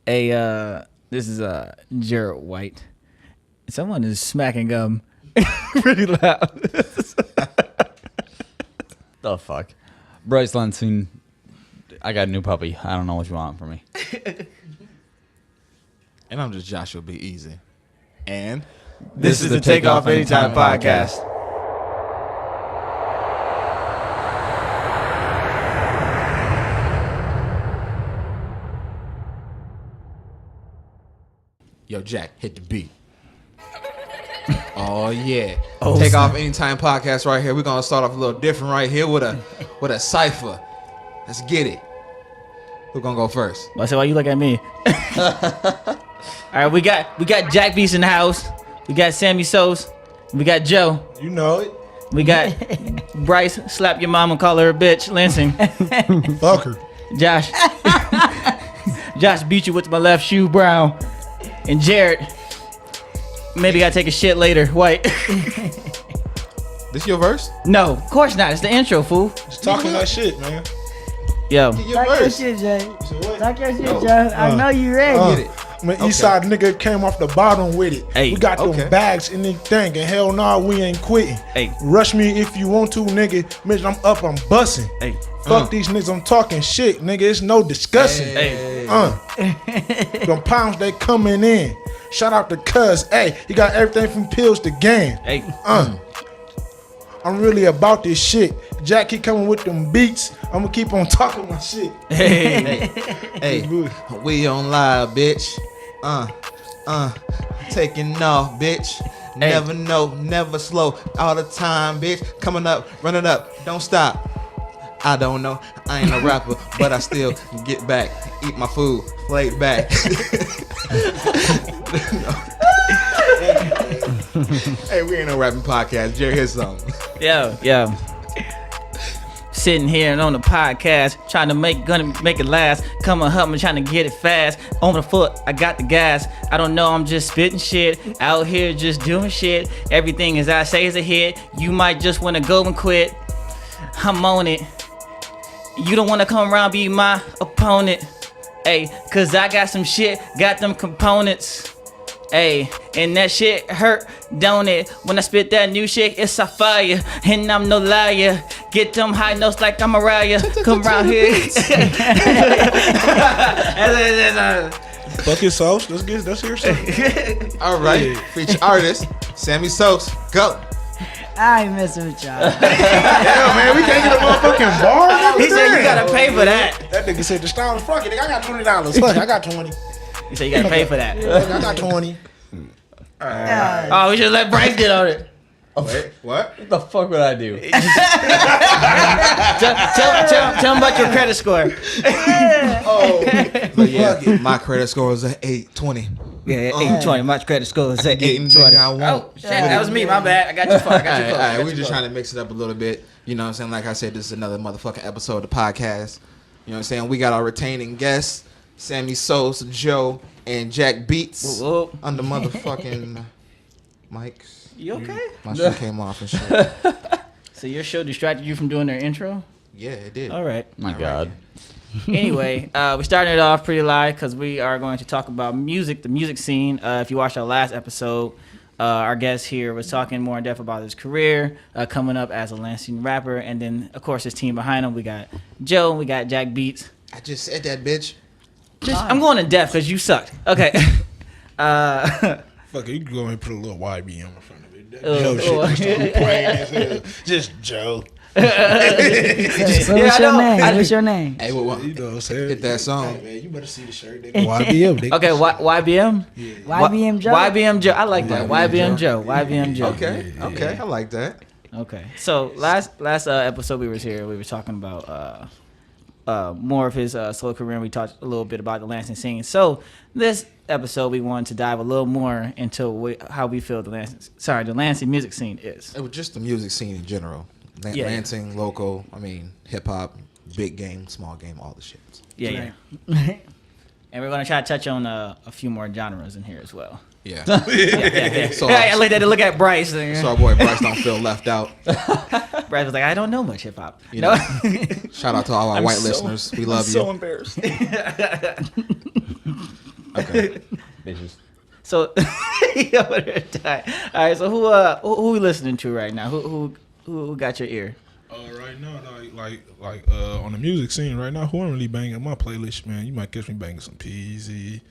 This is Jared White. Someone is smacking gum pretty loud. The fuck? Bryce Lansing, I got a new puppy. I don't know what you want from me. And I'm just Joshua B. Easy. And This is the Takeoff Anytime podcast. Yo, Jack, hit the beat. Oh yeah. Oh, Takeoff Anytime podcast right here. We're gonna start off a little different right here with a cipher. Let's get it. Who's gonna go first? I said, why you look at me? All right, we got Jack Beats in the house. We got Sammie Sos. We got Joe. You know it. We got Bryce. Slap your mom and call her a bitch. Lansing. Fuck her. Josh. Josh beat you with my left shoe, Brown. And Jared. Maybe gotta take a shit later. White. This your verse? No, of course not. It's the intro, fool. Just talking that shit, man. Yo. Get your Talk your verse. shit, Jay. So what? Talk your shit, Joe. I know you ready. Get it. Man, Eastside nigga came off the bottom with it. Hey, we got them okay. bags in the thing, and hell nah, we ain't quitting. Hey. Rush me if you want to, nigga. Bitch, I'm up, I'm busting. Hey. Fuck these niggas, I'm talking shit, nigga. It's no discussing. Hey. Them pounds, they coming in. Shout out to Cuz. Hey, he got everything from pills to game. Hey. I'm really about this shit. Jack keep coming with them beats. I'm gonna keep on talking my shit. Hey. Hey, we on live, bitch. Taking off, bitch. Hey. Never know, never slow. All the time, bitch. Coming up, running up, don't stop. I don't know, I ain't a rapper, but I still get back, eat my food, play it back. Hey, we ain't no rapping podcast. Jerry, here's something. Yo. Sitting here and on the podcast, gonna make it last. Coming up, I'm trying to get it fast. On the foot, I got the gas. I don't know, I'm just spitting shit. Out here just doing shit. Everything as I say is a hit. You might just wanna go and quit. I'm on it. You don't wanna come around be my opponent. Ayy, cause I got some shit, got them components. Ayy, and that shit hurt, don't it? When I spit that new shit, it's a fire, and I'm no liar. Get them high notes like I'm Mariah. Come around here. Fuck your sauce. Let's hear something. All right, feature artist, Sammie Sos, go. I ain't messing with y'all. Yeah, man, we can't get a motherfucking bar. He said you gotta pay for that. That nigga said the style. Fuck it, nigga, I got $20. Fuck, I got 20. He said you gotta pay for that. I got 20. Oh, we should let Bryce get on it. Wait, what? What the fuck would I do? Tell him about your credit score. But yeah, my credit score is an 820. Yeah, 820. My credit score is at Anything 820. I want. Oh, shit, that was me. My bad. I got you fucked. All right, we just trying to mix it up a little bit. You know what I'm saying? Like I said, this is another motherfucking episode of the podcast. You know what I'm saying? We got our retaining guests, Sammie Sos, Joe, and Jack Beats Whoa. on the motherfucking mics. You okay? My shit came off and shit. So your show distracted you from doing their intro? Yeah, it did. All right. My God. Anyway, we started it off pretty live because we are going to talk about music, the music scene. If you watched our last episode, our guest here was talking more in depth about his career, coming up as a Lansing rapper, and then of course his team behind him. We got Joe, we got Jack Beats. I just said that, bitch. I'm going in depth because you sucked. Okay. Fuck it, you can go ahead and put a little YBM in front of it. That Joe oh. shit, Mr. Plain as hell. Just Joe. So what's your name? Hey, what? You know what I'm saying? Hit that song. Hey, man, you better see the shirt. Nigga. YBM, nigga. Okay, YBM? Yeah. YBM Joe? YBM Joe. I like that. YBM Joe. YBM Joe. Okay, I like that. Okay. So last episode we was here, we were talking about more of his solo career, and we talked a little bit about the Lansing scene. So this episode we wanted to dive a little more into how we feel the Lansing music scene is. It was just the music scene in general. Yeah. Lansing, local, hip hop, big game, small game, all the shit. Yeah. And we're going to try to touch on a few more genres in here as well. Yeah. Yeah. So, I look at Bryce. so our boy Bryce don't feel left out. Bryce was like, I don't know much hip hop. You know? Shout out to all our white listeners. We love you. So embarrassed. Okay. Bitches. So he over there dying. All right, so who we listening to right now? Who got your ear? Right now, like on the music scene right now, who I'm really banging my playlist, man. You might catch me banging some Peasy,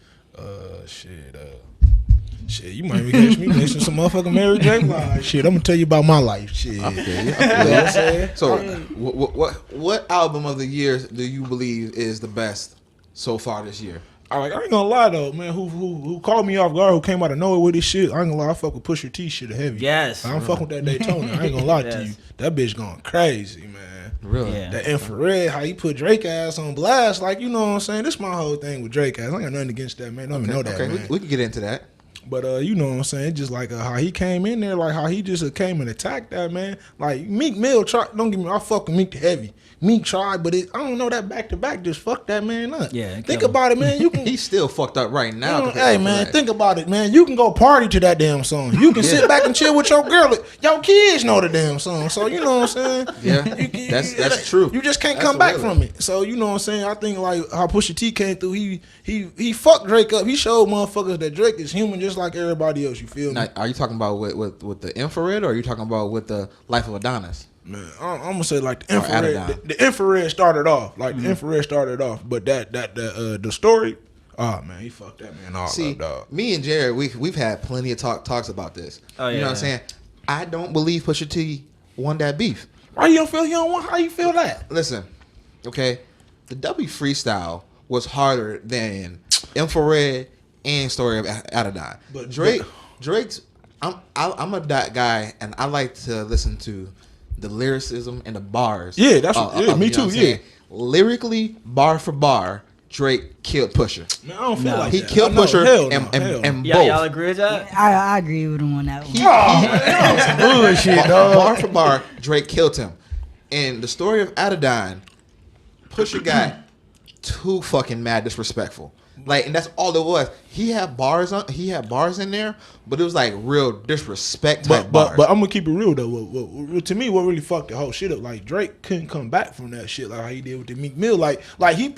shit. You might be catch me listening to some motherfucking Mary J. Blige. Shit, I'm gonna tell you about my life. Shit. Okay. You know what I'm saying? So, what album of the year do you believe is the best so far this year? I ain't gonna lie though, man. Who called me off guard? Who came out of nowhere with this shit? I ain't gonna lie. I fuck with Pusha T shit heavy. Yes. I'm fucking with that Daytona. I ain't gonna lie to Yes. you. That bitch going crazy, man. Really? Yeah. That infrared, how he put Drake ass on blast, like, you know what I'm saying? This my whole thing with Drake ass. I ain't got nothing against that, man. Don't even know that, Okay, man. we can get into that. But you know what I'm saying? Just like how he came in there, like how he just came and attacked that, man. Like Meek Mill tried. Don't get me. I fuck with Meek the heavy. Meek tried, but I don't know that back to back just fucked that man up. Yeah, think about it, man. You can. He's still fucked up right now. Hey man, think about it, man. You can go party to that damn song. You can sit back and chill with your girl. Your kids know the damn song, so you know what I'm saying. Yeah, that's true. You just can't That's come back a from it. So you know what I'm saying. I think like how Pusha T came through. He fucked Drake up. He showed motherfuckers that Drake is human just like everybody else. You feel me? Now, are you talking about with the infrared, or are you talking about with the Life of Adonis? Man, I'm gonna say like the Or infrared. Adidon. The infrared started off like the infrared started off, but the story. Oh man, he fucked that man all See, up, dog. me and Jared, we've had plenty of talks about this. Oh, You know yeah. what I'm saying? I don't believe Pusha T won that beef. Why you don't feel you don't want? How you feel that? Listen, okay, the W freestyle was harder than infrared and Story of Adidon. But- Drake's. I'm a guy, and I like to listen to the lyricism and the bars. Yeah, that's me you know too. what I'm Yeah, saying? Lyrically, bar for bar, Drake killed Pusha. man, I don't feel No. like He that. killed No, Pusha hell no, and hell no. both. Y'all agree with that? I agree with him on that one. bullshit, Bar for bar, Drake killed him. And the Story of Adidon, Pusha got too fucking mad disrespectful. Like, and that's all it was. He had bars in there, but it was like real disrespect type But bars. I'm gonna keep it real though. To me, what really fucked the whole shit up, like Drake couldn't come back from that shit like how he did with the Meek Mill. Like he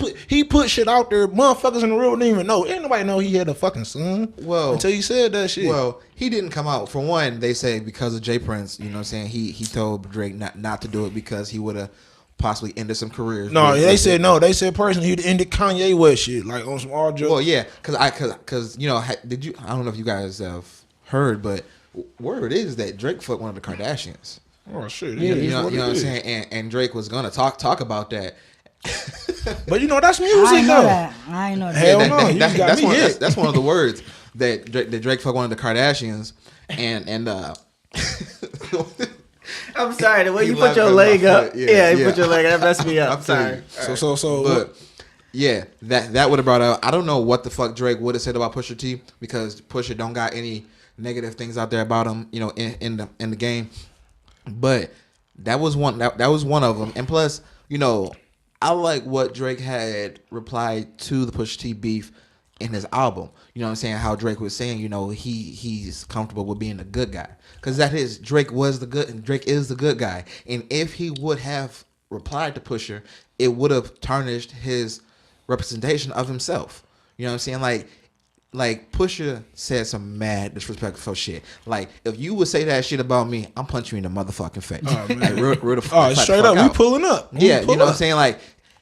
put shit out there, motherfuckers in the real didn't even know. Ain't nobody know he had a fucking son. Well, until he said that shit. Well, he didn't come out. For one, they say because of J Prince, you know what I'm saying? He told Drake not to do it because he would have possibly ended some careers. No, with they it. said no. They said personally he'd ended Kanye West shit, like on some all jokes. Well, yeah, because you know, did you? I don't know if you guys have heard, but word is that Drake fucked one of the Kardashians. Oh shit, You know what I'm saying? And Drake was gonna talk about that. But you know that's I music ain't know though. that. I ain't know that. Hell no, you got that's me one. hit. That's one of the words that Drake fucked one of the Kardashians, and I'm sorry, the way you He put your laughed leg at my up. foot. Yeah, you Yeah. put your leg up. That messed me up. I'm Sorry. sorry. But yeah, that would have brought out. I don't know what the fuck Drake would have said about Pusha T because Pusha don't got any negative things out there about him, you know, in the game. But that was one. That was one of them. And plus, you know, I like what Drake had replied to the Pusha T beef in his album. You know what I'm saying? How Drake was saying, you know, he's comfortable with being the good guy. Because that is, Drake was the good, and Drake is the good guy. And if he would have replied to Pusha, it would have tarnished his representation of himself. You know what I'm saying? Like Pusha said some mad disrespectful shit. Like, if you would say that shit about me, I'm punching you in the motherfucking face. Oh, man. Like, real the Oh, fuck straight up, we out. pulling up. Yeah, We pull you know what I'm up. saying? Like,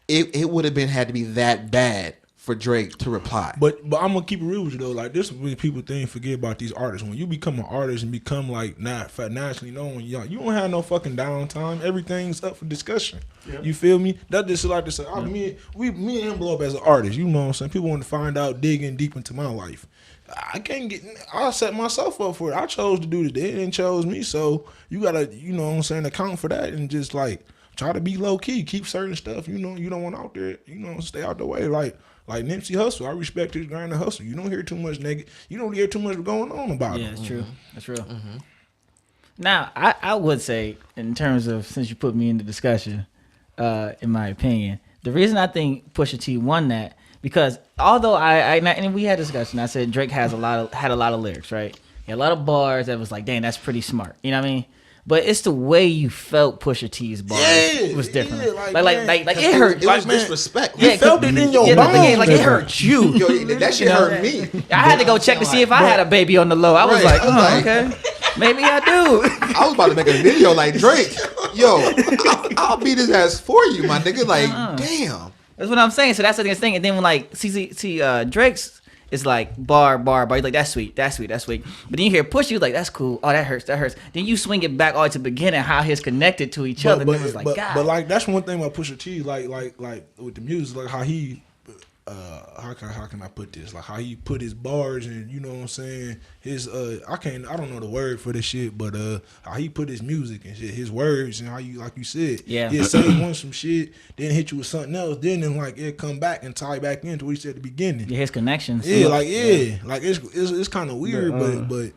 it would have had to be that bad for Drake to reply. But I'm gonna keep it real with you though. Like this is what people forget about these artists. When you become an artist and become like not nationally known, you don't have no fucking downtime. Everything's up for discussion. Yeah. You feel me? That just like to say, me and him blow up as an artist. You know what I'm saying? People want to find out, digging deep into my life. I set myself up for it. I chose to do this. They didn't chose me. So you gotta, you know what I'm saying, account for that and just like try to be low key, keep certain stuff. You know, you don't want out there. You know, stay out the way. Like Nipsey Hussle, I respect his grind and hustle. You don't hear too much you don't hear too much going on about Yeah, him. it's true. That's real. Now, I would say, in terms of, since you put me in the discussion, in my opinion, the reason I think Pusha T won that, because although and we had a discussion, I said Drake had a lot of lyrics, right? He had a lot of bars that was like, dang, that's pretty smart. You know what I mean? but it's the way you felt Pusha T's bars was different. Yeah, like it hurt. It was disrespect. You felt it in your bones. Like it hurt you. Yo, that shit hurt me. I had to go check to see if I had a baby on the low. I was Right, like, I was like- okay, maybe I do. I was about to make a video like Drake. Yo, I'll beat his ass for you, my nigga. Like, damn. That's what I'm saying. So that's the thing. And then when like Drake's is like bar. You're like, that's sweet. But then you hear Push, you like, that's cool. Oh, that hurts. Then you swing it back all the way to the beginning, how his connected to each other. And it was like, God. But like that's one thing about Pusha T, like with the music, like how he, how can I put this? Like how he put his bars and you know what I'm saying. His I don't know the word for this shit, but how he put his music and shit, his words and how you like you said, he'll say some shit, then hit you with something else, then like it come back and tie back into what he said at the beginning. Yeah, his connections. Like it's kind of weird, but.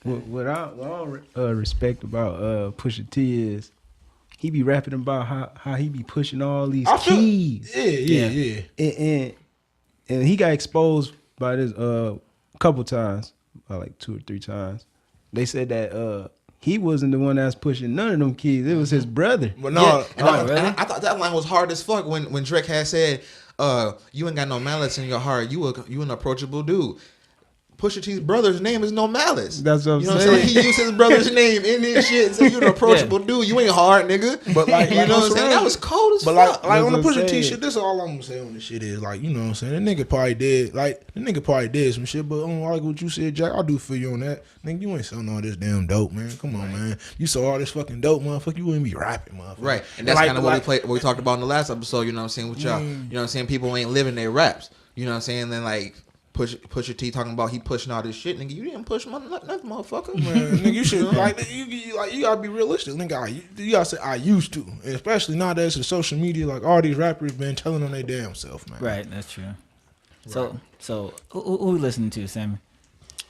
What I respect about Pusha T is he be rapping about how he be pushing all these keys. Yeah. And he got exposed by this couple times, like 2 or 3 times. They said that he wasn't the one that's pushing none of them keys. It was his brother. But no, and I thought that line was hard as fuck when Drake had said, "You ain't got no malice in your heart. You an approachable dude." Pusha T's brother's name is No Malice. That's what I'm you know saying. What I'm saying? He used his brother's name in his shit and said, "You an approachable dude. You ain't hard, nigga." But like, you know what I'm saying? That was cold as but fuck. like on the That's what I'm Pusha T saying. shit, this is all I'm gonna say on this shit is like, you know what I'm saying? That nigga probably did. Like, the nigga probably did some shit, but I like what you said, Jack. I do feel you on that. Nigga, you ain't selling all this damn dope, man. Come on, man. You saw all this fucking dope, motherfucker. You wouldn't be rapping, motherfucker. Right, and that's Like- kind of what we talked about in the last episode. You know what I'm saying with y'all. You know what I'm saying? People ain't living their raps. You know what I'm saying? Then like Pusha T talking about he pushing all this shit, nigga. You didn't push nothing, motherfucker. Man, nigga, you should like you gotta be realistic, nigga. You gotta say I used to, and especially nowadays with social media. Like all these rappers been telling on their damn self, man. Right, that's true. So who we listening to, Sammy?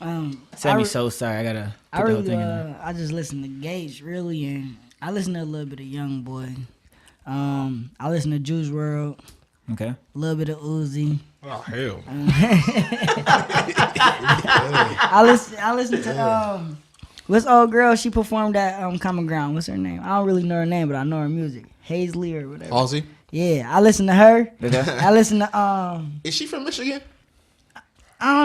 Sammie Sammie Sos. Sorry, I gotta put the whole thing in there. I just listen to Gates really, and I listen to a little bit of Young Boy. I listen to Juice WRLD, Okay. a little bit of Uzi. Oh hell. I listen to what's old girl? She performed at Common Ground. What's her name? I don't really know her name, but I know her music. Hazley or whatever. Halsey, Yeah, I listen to her. Okay. I listen to is she from Michigan?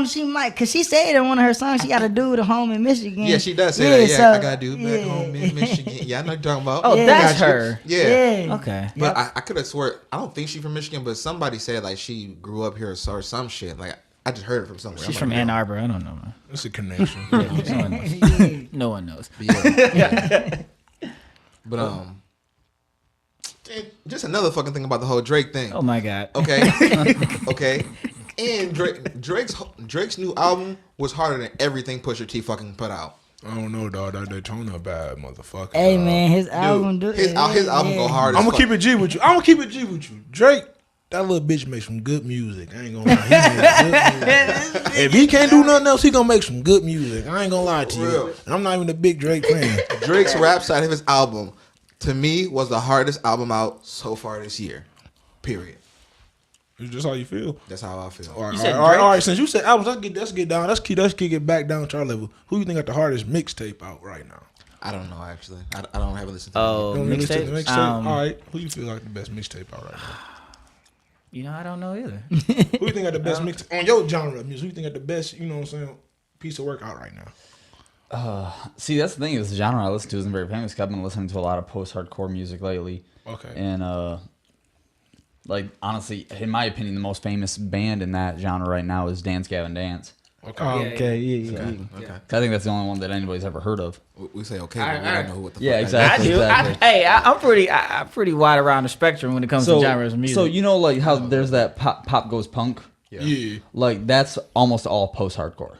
she might, cause she said in one of her songs she got a dude at home in Michigan. Yeah, she does say that. Yeah, so- I got a dude back home in Michigan. Yeah, I know what you're talking about. Oh, Yeah. that's Got you. her. Yeah. Okay. But I could have swore, I don't think she's from Michigan, but somebody said like she grew up here or some shit. Like I just heard it from somewhere. She's I'm from like, Ann no. Arbor. I don't know, man. It's a connection. No one knows. No one knows. But just another fucking thing about the whole Drake thing. Oh my God. Okay, okay. And Drake's new album was harder than everything Pusha T fucking put out. I don't know, dog. That Daytona bad motherfucker. Hey dog. man, his album, His album go hard. I'm as gonna keep it G with you. Drake, that little bitch makes some good music. I ain't gonna lie. He makes good music. If he can't do nothing else, he gonna make some good music. I ain't gonna lie to Real. you. And I'm not even a big Drake fan. Drake's rap side of his album, to me, was the hardest album out so far this year. Period. It's just how you feel. That's how I feel. All right, You said all right, Drake? all right. Since you said albums, let's get down. Let's kick it back down to our level. Who you think got the hardest mixtape out right now? I don't know actually. I don't have a listen to Oh, You don't really listen to the mixtape. All right. Who you feel like the best mixtape out right now? You know, I don't know either. Who you think got the best mixtape on your genre of music? Who you think got the best? You know what I'm saying? Piece of work out right now. See, that's the thing is the genre I listen to isn't very famous. 'Cause I've been listening to a lot of post-hardcore music lately. Okay. And like honestly, in my opinion, the most famous band in that genre right now is Dance Gavin Dance. Okay. Oh, Yeah, okay, yeah. Okay. 'Cause I think that's the only one that anybody's ever heard of. We say okay, but we don't know what the Yeah, fuck exactly. I do. I'm pretty wide around the spectrum when it comes to genres of music. So you know, like how there's that pop goes punk. Yeah. Like that's almost all post-hardcore.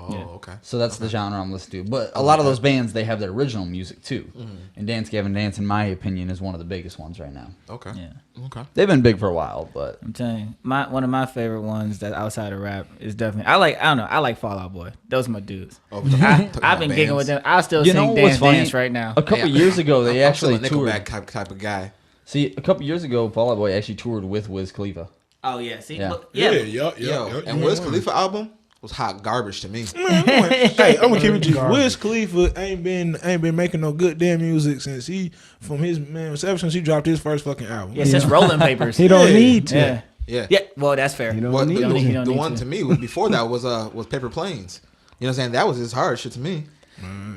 Oh, okay. So that's the genre I'm listening to. But a lot of those bands, they have their original music too. And Dance Gavin Dance, in my opinion, is one of the biggest ones right now. Okay. Yeah. Okay. They've been big for a while, but I'm telling you, one of my favorite ones that outside of rap is definitely I like Fall Out Boy. Those are my dudes. Oh, I've been gigging with them. I still You sing know Dance what's funny? Dance right now. a couple years ago they I'm still actually a toured. Nickelback type of guy. See, a couple years ago, Fall Out Boy actually toured with Wiz Khalifa. Oh yeah, see, Yeah. look, Yeah. yeah. Yo, and Wiz Khalifa album, was hot garbage to me. Hey, I'm gonna keep it to you. Wiz Khalifa ain't been making no good damn music since ever since he dropped his first fucking album. Yeah, since Rolling Papers. He don't need to. Yeah. Yeah. Yeah. Well, that's fair. You know Well, what I mean? He don't the need one to. to me was before that was Paper Planes. You know what I'm saying? That was his hard shit to me.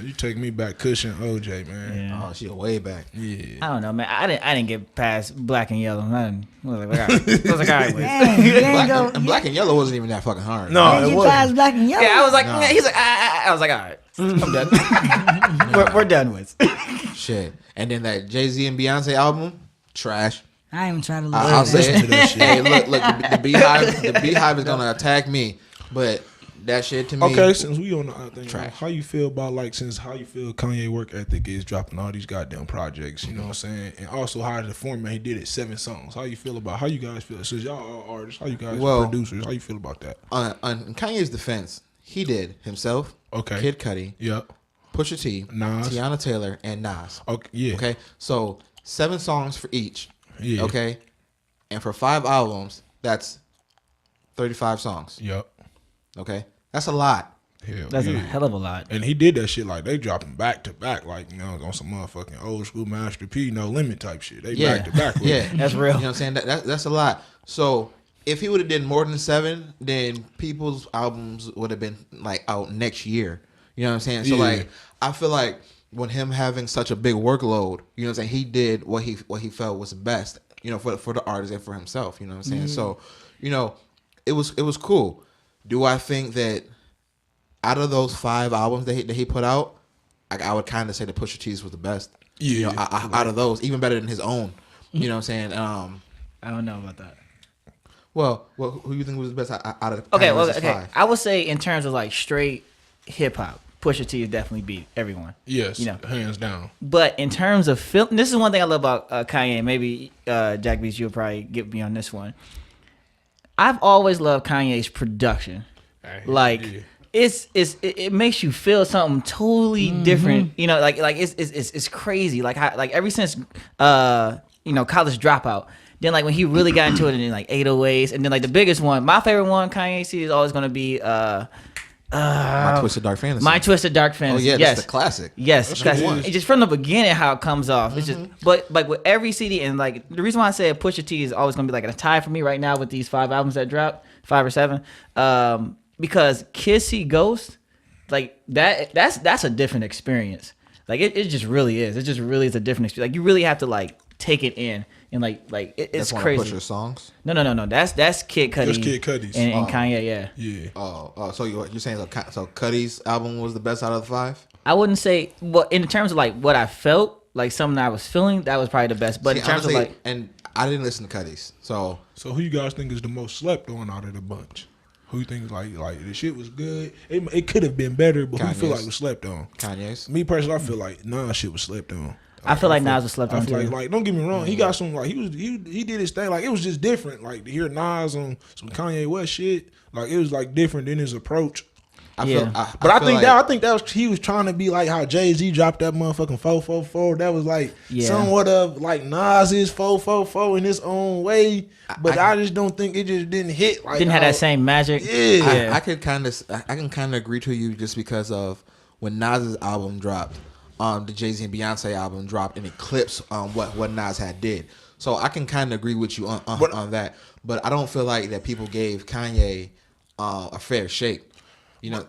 You take me back, Cushion OJ, man. Yeah. Oh, she way back. Yeah. I don't know, man. I didn't get past Black and Yellow. I was like, all right with. Dang, you ain't go. And Black and Yellow wasn't even that fucking hard. No, Did it you wasn't. pass Black and Yellow? Yeah, I was like, No. he's like, I was like, all right, I'm done. we're done with. Shit. And then that Jay-Z and Beyonce album, trash. I ain't even trying to listen. I'll to say that. it. Hey, look, the Beehive is gonna attack me, but that shit to me. Okay, since we on the thing, Trash. how you feel about how you feel Kanye work ethic is dropping all these goddamn projects, you know what I'm saying? And also how the format he did it, 7 songs. How you feel about how you guys feel? Since y'all are artists, how you guys producers, how you feel about that? On Kanye's defense, he did himself, Okay. Kid Cudi, Yep. Pusha T, Nas. Tiana Taylor, and Nas. Okay, yeah. Okay, so 7 songs for each. Yeah. Okay, and for 5 albums, that's 35 songs. Yep. Okay, that's a lot. Hell, That's yeah. a hell of a lot. And he did that shit like they dropping back to back, like, you know, on some motherfucking old school Master P, No Limit type shit. They Yeah, back to back with yeah, it. That's real. You know what I'm saying? That's a lot. So if he would have did more than 7, then people's albums would have been like out next year. You know what I'm saying? So Yeah. like, I feel like when him having such a big workload, you know what I'm saying, he did what he felt was best, you know, for the artist and for himself. You know what I'm saying? So, you know, it was cool. Do I think that out of those 5 albums that he put out, I would kind of say that Pusha T's was the best. Yeah. You know, out of those, even better than his own. You know what I'm saying? I don't know about that. Well, who you think was the best out of the Okay, out of well, those okay. 5? I would say in terms of like straight hip hop, Pusha T has definitely beat everyone. Yes, You know. hands down. But in terms of film, this is one thing I love about Kanye. Maybe Jack Beats, you'll probably get me on this one. I've always loved Kanye's production. Like Yeah. it makes you feel something totally different. You know, like it's crazy. Like ever since College Dropout. Then like when he really got into it, and then like 808s, and then like the biggest one, my favorite one, Kanye C, is always gonna be My Twisted Dark Fantasy. My Twisted Dark Oh Fantasy. yeah, yes. that's the classic. Yes, That's that's the one. it's just from the beginning how it comes off. It's just, but like with every CD, and like the reason why I say Pusha T is always gonna be like a tie for me right now with these 5 albums that dropped, 5 or 7, because Kids See Ghost, like that's a different experience. Like it just really is. It just really is a different experience. Like you really have to like take it in, and like it's That's one crazy. of Pusha's songs. No. That's Kid Cudi. That's Kid Cudi's. and Kanye. Yeah. Yeah. So you're saying so Cudi's album was the best out of the 5? I wouldn't say, well, in terms of like what I felt, like something I was feeling, that was probably the best. But in terms honestly, of like, and I didn't listen to Cudi's, so So who you guys think is the most slept on out of the bunch? Who you think is like the shit was good? It could have been better, but who you feel Kanye's. like was slept on? Kanye's. Me personally, I feel like Nas shit was slept on. I feel like Nas was slept I on feel too. like don't get me wrong, he got some like he did his thing, like it was just different. Like to hear Nas on some Kanye West shit, like it was like different than his approach. I Yeah. feel, But I feel think like, that was he was trying to be like how Jay-Z dropped that motherfucking 444. That was like Yeah. somewhat of like Nas's 444 in his own way. But I just don't think it just didn't hit like Didn't have how- that same magic. Yeah. I can kind of agree to you just because of when Nas's album dropped, the Jay-Z and Beyonce album dropped and eclipsed what Nas had did. So I can kind of agree with you on that. But I don't feel like that people gave Kanye a fair shake. You know,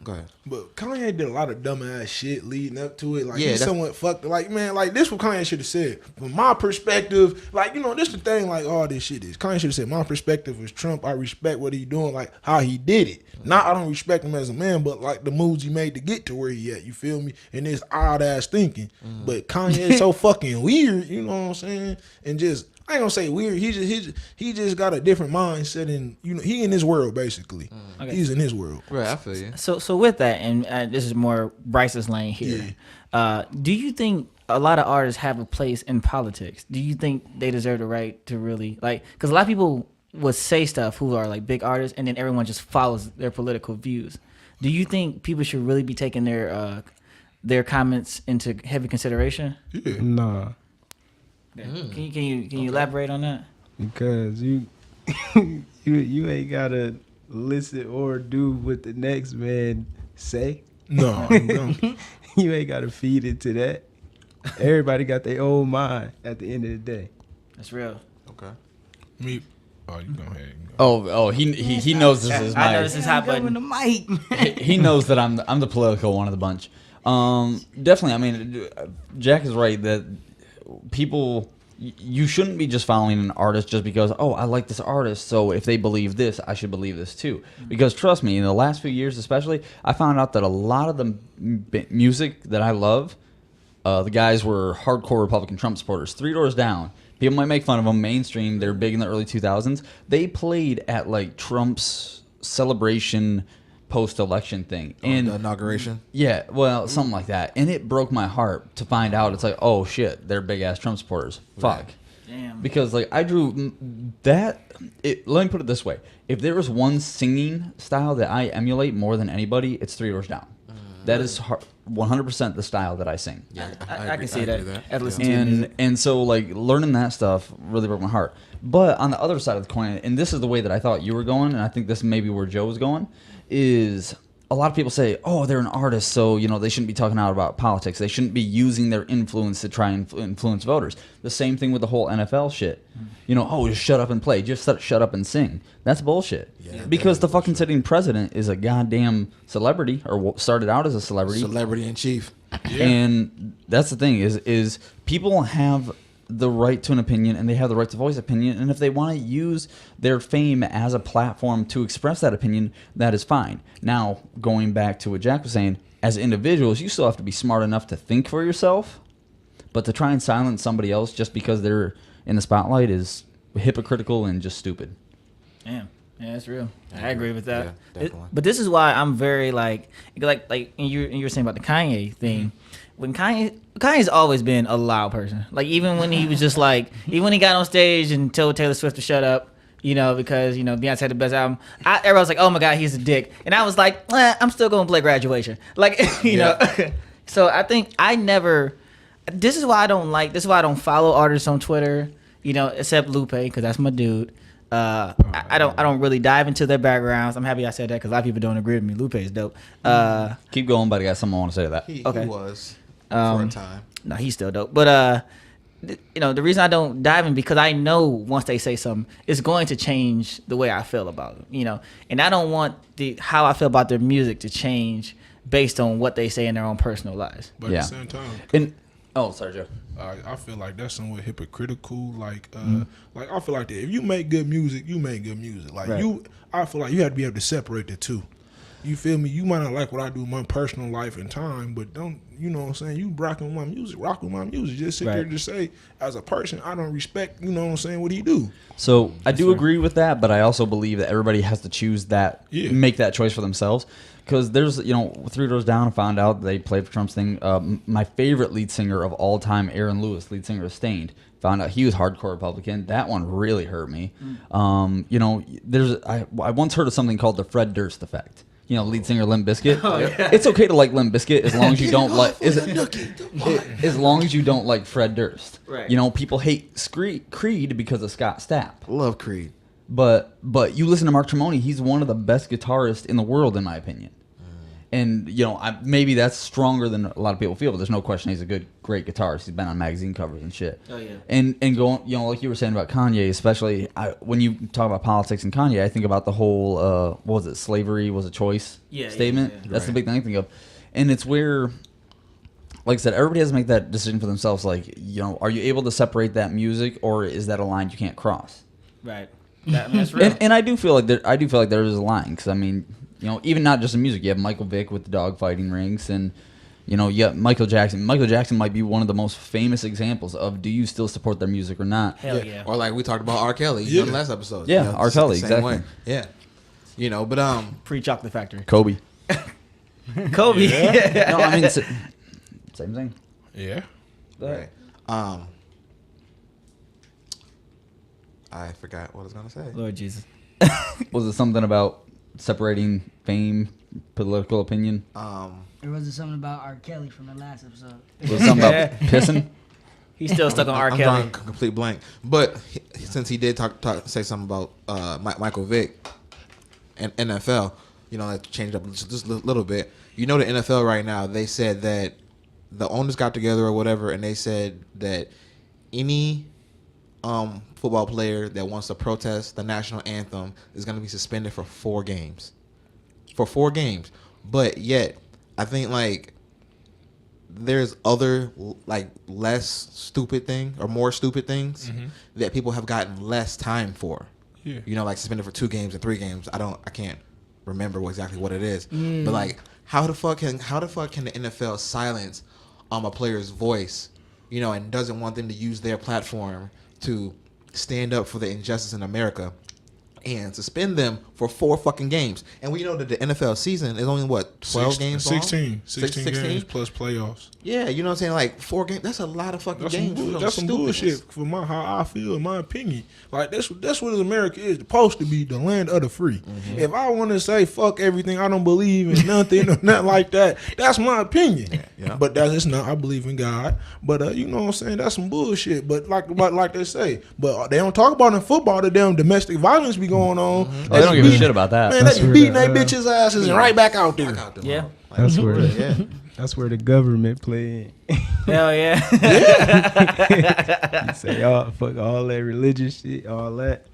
go ahead. But Kanye did a lot of dumbass shit leading up to it. Like, Yeah, he's that's- somewhat fucked. Like, man, like, this what Kanye should have said. From my perspective, like, you know, this the thing, like, all this shit is. Kanye should have said, my perspective was Trump. I respect what he doing, like, how he did it. Not, I don't respect him as a man, but, like, the moves he made to get to where he at. You feel me? And this odd-ass thinking. But Kanye is so fucking weird, you know what I'm saying? And just... I ain't gonna say weird. He just got a different mindset, and you know he in his world basically. Okay. He's in his world. Right, I feel you. So with that, and this is more Bryce's lane here. Do you think a lot of artists have a place in politics? Do you think they deserve the right to really like? Because a lot of people would say stuff who are like big artists, and then everyone just follows their political views. Do you think people should really be taking their comments into heavy consideration? Yeah. Nah, Can you elaborate on that? because you you ain't gotta listen or do what the next man say. No, you don't. You ain't got to feed into that. Everybody got their own mind at the end of the day. That's real. Okay. Me. Oh, you go ahead. He knows this is I know my. this is hot Go in button. the mic. He knows that I'm the political one of the bunch. Definitely. I mean, Jack is right that people. You shouldn't be just following an artist just because, oh, I like this artist, so if they believe this, I should believe this too. Because trust me, in the last few years especially, I found out that a lot of the music that I love, the guys were hardcore Republican Trump supporters. Three Doors Down. People might make fun of them. Mainstream, they're big in the early 2000s. They played at like Trump's celebration post-election thing. And the inauguration. yeah, well, something like that. And it broke my heart to find out. It's like, oh shit, they're big ass Trump supporters. Fuck. Damn. Because like I drew that. Let me put it this way: if there was one singing style that I emulate more than anybody, it's Three Doors Down. That is 100% the style that I sing. Yeah, I can see agree that. with I've listened to your music. And so like learning that stuff really broke my heart. But on the other side of the coin, and this is the way that I thought you were going, and I think this may be where Joe was going, is a lot of people say, oh, they're an artist, so they shouldn't be talking out about politics. They shouldn't be using their influence to try and influence voters. The same thing with the whole NFL shit. Oh, just shut up and play. Just shut up and sing. That's bullshit. Yeah, because the fucking sitting president is a goddamn celebrity, or started out as a celebrity. Celebrity in chief. And that's the thing is people have the right to an opinion, and they have the right to voice opinion, and if they want to use their fame as a platform to express that opinion, that is fine. Now, going back to what Jack was saying, as individuals, you still have to be smart enough to think for yourself, but to try and silence somebody else just because they're in the spotlight is hypocritical and just stupid. Damn. Yeah, that's real. I agree with that. Yeah, definitely. But this is why I'm very like and you were saying about the Kanye thing. When Kanye's always been a loud person. Like even when he was just like, even when he got on stage and told Taylor Swift to shut up, because Beyonce had the best album. Everybody was like, oh my God, he's a dick, and I was like, I'm still gonna play Graduation. Like know. So I think I never. This is why I don't follow artists on Twitter. Except Lupe, because that's my dude. I don't really dive into their backgrounds. I'm happy I said that because a lot of people don't agree with me. Lupe is dope. Keep going, but I got something I want to say to that. He Okay. was for a time. No, he's still dope. But the reason I don't dive in because I know once they say something, it's going to change the way I feel about them. And I don't want how I feel about their music to change based on what they say in their own personal lives. But Yeah. at the same time, Sorry, Joe. I feel like that's somewhat hypocritical. Like I feel like that if you make good music, you make good music. Like Right. I feel like you have to be able to separate the two. You feel me? You might not like what I do in my personal life and time, but don't, what I'm saying? You rock with my music. Just sit there Right. and just say, as a person, I don't respect, what I'm saying, what he do. So I do agree with that, but I also believe that everybody has to choose that, make that choice for themselves. Because there's, Three Doors Down, I found out they played for Trump's thing. My favorite lead singer of all time, Aaron Lewis, lead singer of Stained, found out he was hardcore Republican. That one really hurt me. I once heard of something called the Fred Durst effect. Lead singer Limp Bizkit. Oh, yeah. It's okay to like Limp Bizkit as long as you don't like as long as you don't like Fred Durst. Right. People hate Creed because of Scott Stapp. Love Creed. But you listen to Mark Tremonti, he's one of the best guitarists in the world, in my opinion. And maybe that's stronger than a lot of people feel, but there's no question he's a great guitarist. He's been on magazine covers and shit. Oh yeah. And going, like you were saying about Kanye, especially when you talk about politics and Kanye, I think about the whole what was it, slavery was a choice statement. Yeah. That's the big thing I think of, and it's where, like I said, everybody has to make that decision for themselves. Like, are you able to separate that music, or is that a line you can't cross? Right. That's real. And I do feel like there is a line, because I mean, even not just in music, you have Michael Vick with the dog fighting rings, and you have Michael Jackson. Michael Jackson might be one of the most famous examples of do you still support their music or not? Hell yeah. Or like we talked about R. Kelly in the last episode. Yeah, R. Kelly, the same exactly. way. Yeah. But Pre-Chocolate Factory. Kobe. Kobe. No, I mean same thing. Yeah. right. I forgot what I was gonna say. Lord Jesus. Was it something about separating fame, political opinion? Or was it something about R. Kelly from the last episode? Was it something about pissing? He's still stuck on R. I'm Kelly. drawing a complete blank. But since he did say something about Michael Vick, NFL, let's change it up just a little bit. The NFL right now, they said that the owners got together or whatever, and they said that any football player that wants to protest the national anthem is going to be suspended for 4 games. For 4 games. But yet, I think like there's other like less stupid thing or more stupid things that people have gotten less time for. Yeah. Like suspended for 2 games and 3 games. I can't remember exactly what it is. But like how the fuck can the NFL silence a player's voice, and doesn't want them to use their platform to stand up for the injustice in America and suspend them for 4 fucking games? And we know that the NFL season is only, 12 games long? 16 games plus playoffs. Yeah, you know what I'm saying? Like 4 games, that's a lot of fucking games. That's some bullshit for how I feel, in my opinion. Like, that's what America is supposed to be, the land of the free. If I want to say fuck everything, I don't believe in nothing or nothing like that, that's my opinion. Yeah. But it's not. I believe in God. But you know what I'm saying? That's some bullshit. But like they say, but they don't talk about in football the damn domestic violence be going on. They don't give a shit about that. Man, they be beating their bitches' asses and right back out there. Yeah. That's where that's where the government play in. Hell yeah. You say, oh, fuck all that religious shit, all that.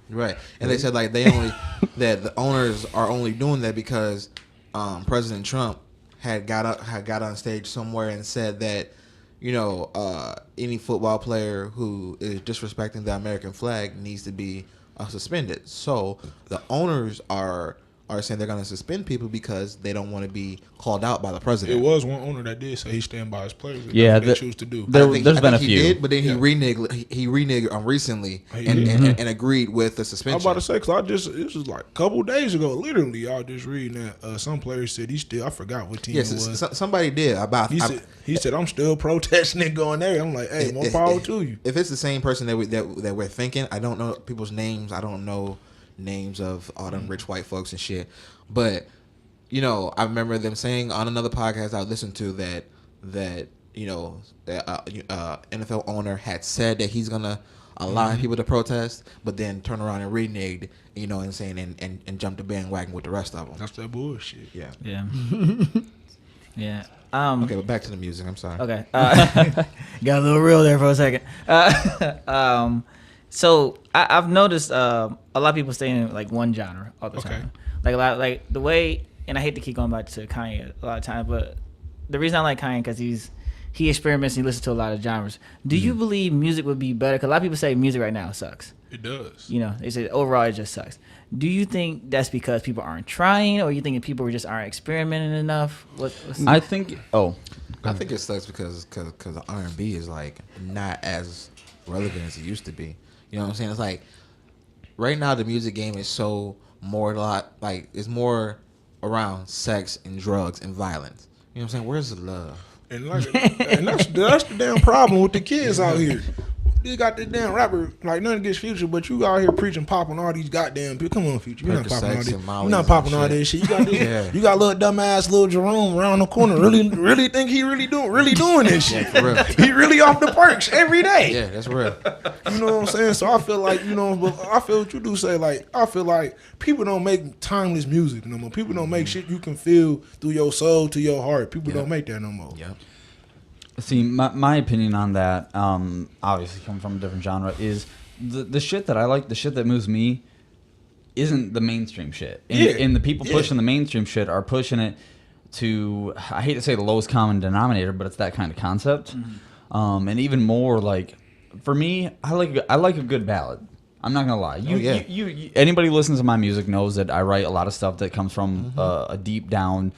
Right. And they said like that the owners are only doing that because President Trump had got on stage somewhere and said that any football player who is disrespecting the American flag needs to be suspended. So the owners are saying they're going to suspend people because they don't want to be called out by the president. It was one owner that did say he stand by his players. Yeah, they choose to do. There's been a few. He did, but then he reneged recently and agreed with the suspension. I was about to say, because this was like a couple days ago, literally, I was just reading that some players said I forgot what team it was. Somebody did. He said, I'm still protesting and going there. I'm like, hey, more power to you. If it's the same person that we're thinking, I don't know people's names. I don't know names of all them rich white folks and shit, but I remember them saying on another podcast I listened to that NFL owner had said that he's gonna allow people to protest, but then turn around and reneged, and saying and jump the bandwagon with the rest of them. That's that bullshit. Yeah. Yeah. Okay, but back to the music. I'm sorry. Okay. Got a little real there for a second. So I've noticed a lot of people stay in like one genre all the time. Like a lot, like the way, and I hate to keep going back to Kanye a lot of times, but the reason I like Kanye because he experiments and he listens to a lot of genres. Do you believe music would be better? Because a lot of people say music right now sucks. It does. They say overall it just sucks. Do you think that's because people aren't trying, or you think people just aren't experimenting enough? I think it sucks because R&B is like not as relevant as it used to be. You know what I'm saying? It's like right now the music game is so it's more around sex and drugs and violence. You know what I'm saying? Where's the love? And that's the damn problem with the kids out here. You got this damn rapper, like nothing against Future, but you out here preaching, popping all these goddamn people. Come on, Future, you're not popping all this. You're not popping all this shit. You got this. You got little dumbass little Jerome around the corner. Really think he really doing this shit. Yeah, for real. He really off the perks every day. Yeah, that's real. You know what I'm saying? So I feel like but I feel what you do say. Like I feel like people don't make timeless music no more. People don't make shit you can feel through your soul to your heart. People don't make that no more. Yep. See, my opinion on that, obviously coming from a different genre, is the shit that I like, the shit that moves me, isn't the mainstream shit. And the people pushing the mainstream shit are pushing it to, I hate to say the lowest common denominator, but it's that kind of concept. And even more like, for me, I like a good ballad. I'm not gonna lie. You anybody who listens to my music knows that I write a lot of stuff that comes from a deep down,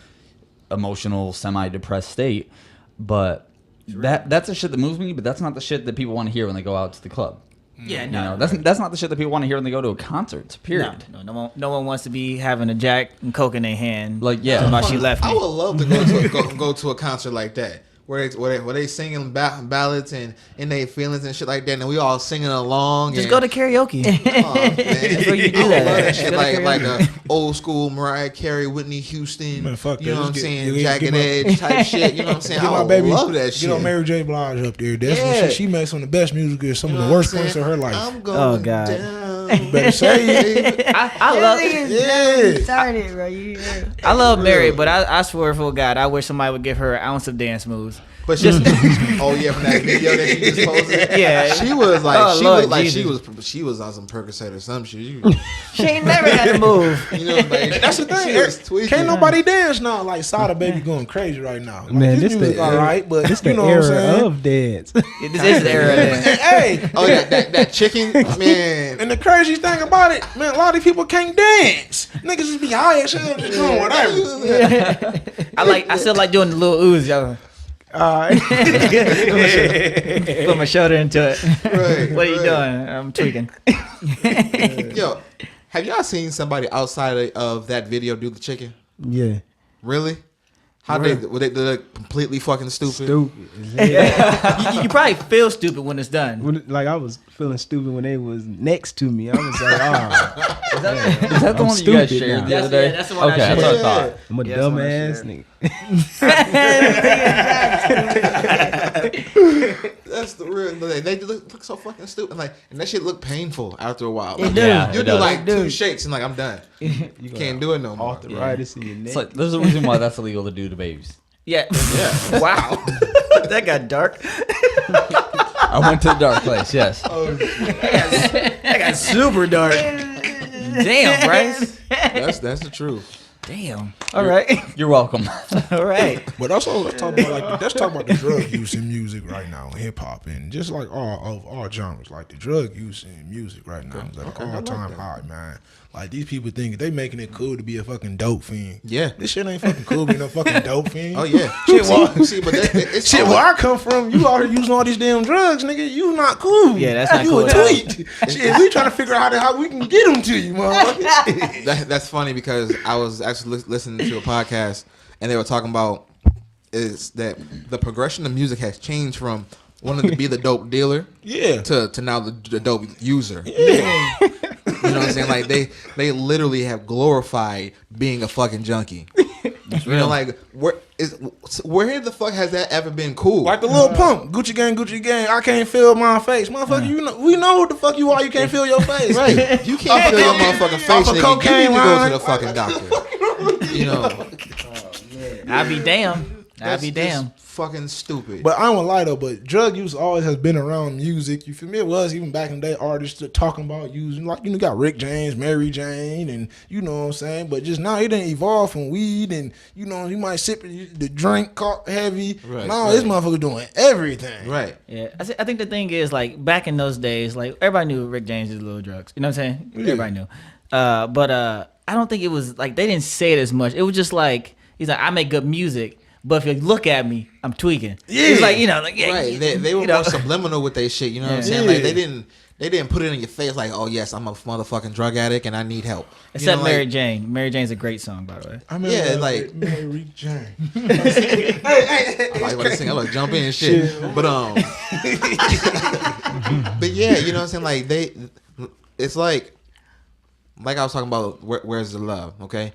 emotional, semi-depressed state, but that's the shit that moves me, but that's not the shit that people want to hear when they go out to the club. Yeah, no. That's not the shit that people want to hear when they go to a concert. Period. No one wants to be having a Jack and Coke in their hand. Like, yeah. About she left me. I would love to go to a concert like that. Where they singing ballads and in their feelings and shit like that, and we all singing along. Just go to karaoke. Oh, man. That's where you do that. Shit like a old school Mariah Carey, Whitney Houston. Man, fuck you know what I'm saying? Jack and Edge type shit. You know what I'm saying? I love that shit. Get on Mary J. Blige up there. That's what she makes some of the best music. Is some of the worst points of her life. I'm going down. You better say it. I love Retarded, bro. I love Mary, but I swear for God, I wish somebody would give her an ounce of dance moves. But just oh yeah, from that video that you just posted. Yeah. She was like Oh, she Lord looked like Jesus. she was on some Percocet or some shit. She ain't never had to move. You know, like, That's the thing. She was tweaking. Can't nobody dance now. Like Sada Baby going crazy right now. Like, Man, this this music the all right, but This you the know what I'm era saying. of dance. This is the era. Then. Hey, Oh yeah, that chicken man. and the craziest thing about it, man, a lot of these people can't dance. Niggas just be high as hell, just doing whatever. I still like doing the little ooze, yo. Alright. Put my shoulder into it. Right, What are you right. doing? I'm tweaking. Yo, have y'all seen somebody outside of that video do the chicken? Yeah. Really? How they look completely fucking stupid? Stupid. as hell. You probably feel stupid when it's done. Like I was feeling stupid when they was next to me. I was like, oh, Is that the I'm one that you guys stupid shared now. the other day? That's the one I Okay, that's what I thought. I'm a Yeah, that's what I dumbass nigga. That's the real. They look so fucking stupid. Like, and that shit look painful after a while. It Like, do. Yeah, you it do does. like It do. 2 shakes and like I'm done. You can't do it no more. Arthritis in your neck. It's like there's a reason why that's illegal to do to babies. Yeah. Wow. That got dark. I went to the dark place. Yes. That got super dark. Damn, Bryce. That's the truth. Damn. All right. You're welcome. All right. But also let's talk about the drug use in music right now, hip hop, and just like all genres. Like the drug use in music right now is like all time high, man. Like these people think they making it cool to be a fucking dope fiend. Yeah. This shit ain't fucking cool being a fucking dope fiend. Oh yeah. Shit, well, See, but it's shit, all- where I come from, you out here using all these damn drugs, nigga. You not cool. Yeah, that's not you cool a at all. tweet. Shit, we trying to figure out how we can get them to you, motherfucker. That's funny because I was actually listening to a podcast and they were talking about is that the progression of music has changed from wanting to be the dope dealer Yeah. to now the dope user. Yeah. You know what I'm saying? Like they literally have glorified being a fucking junkie. You know, like where the fuck has that ever been cool? Like the little pump, Gucci gang, I can't feel my face, motherfucker. You know, we know what the fuck you are. You can't feel your face, Right. You can't feel your motherfucking face, Off a nigga. You cocaine need to go line. to the fucking doctor. You know. I'll be damned. I'll That's be just damned. fucking stupid. But I don't lie though. But drug use always has been around music. You feel me? It was even back in the day. Artists that talking about using, like, you know, got Rick James, Mary Jane, and you know what I'm saying. But just now it didn't evolve from weed, and you know you might sip the drink heavy. Right, Now this right. motherfucker doing everything. Right. Yeah, I think the thing is, like, back in those days, like, everybody knew Rick James did little drugs. You know what I'm saying? Everybody knew. But I don't think it was, like, they didn't say it as much. It was just like, he's like, I make good music, but if you look at me, I'm tweaking. Yeah. He's like, you know, like, yeah, Right. They were you know. more subliminal with their shit. You know what I'm Yeah. saying? Like they didn't put it in your face like, oh yes, I'm a motherfucking drug addict and I need help. You Except know, Mary like, Jane. Mary Jane's a great song, by the way. I mean, Yeah, like- Mary Jane. I was about to sing, I was like jump in and shit. But but yeah, you know what I'm saying? Like it's like I was talking about where's the love, okay?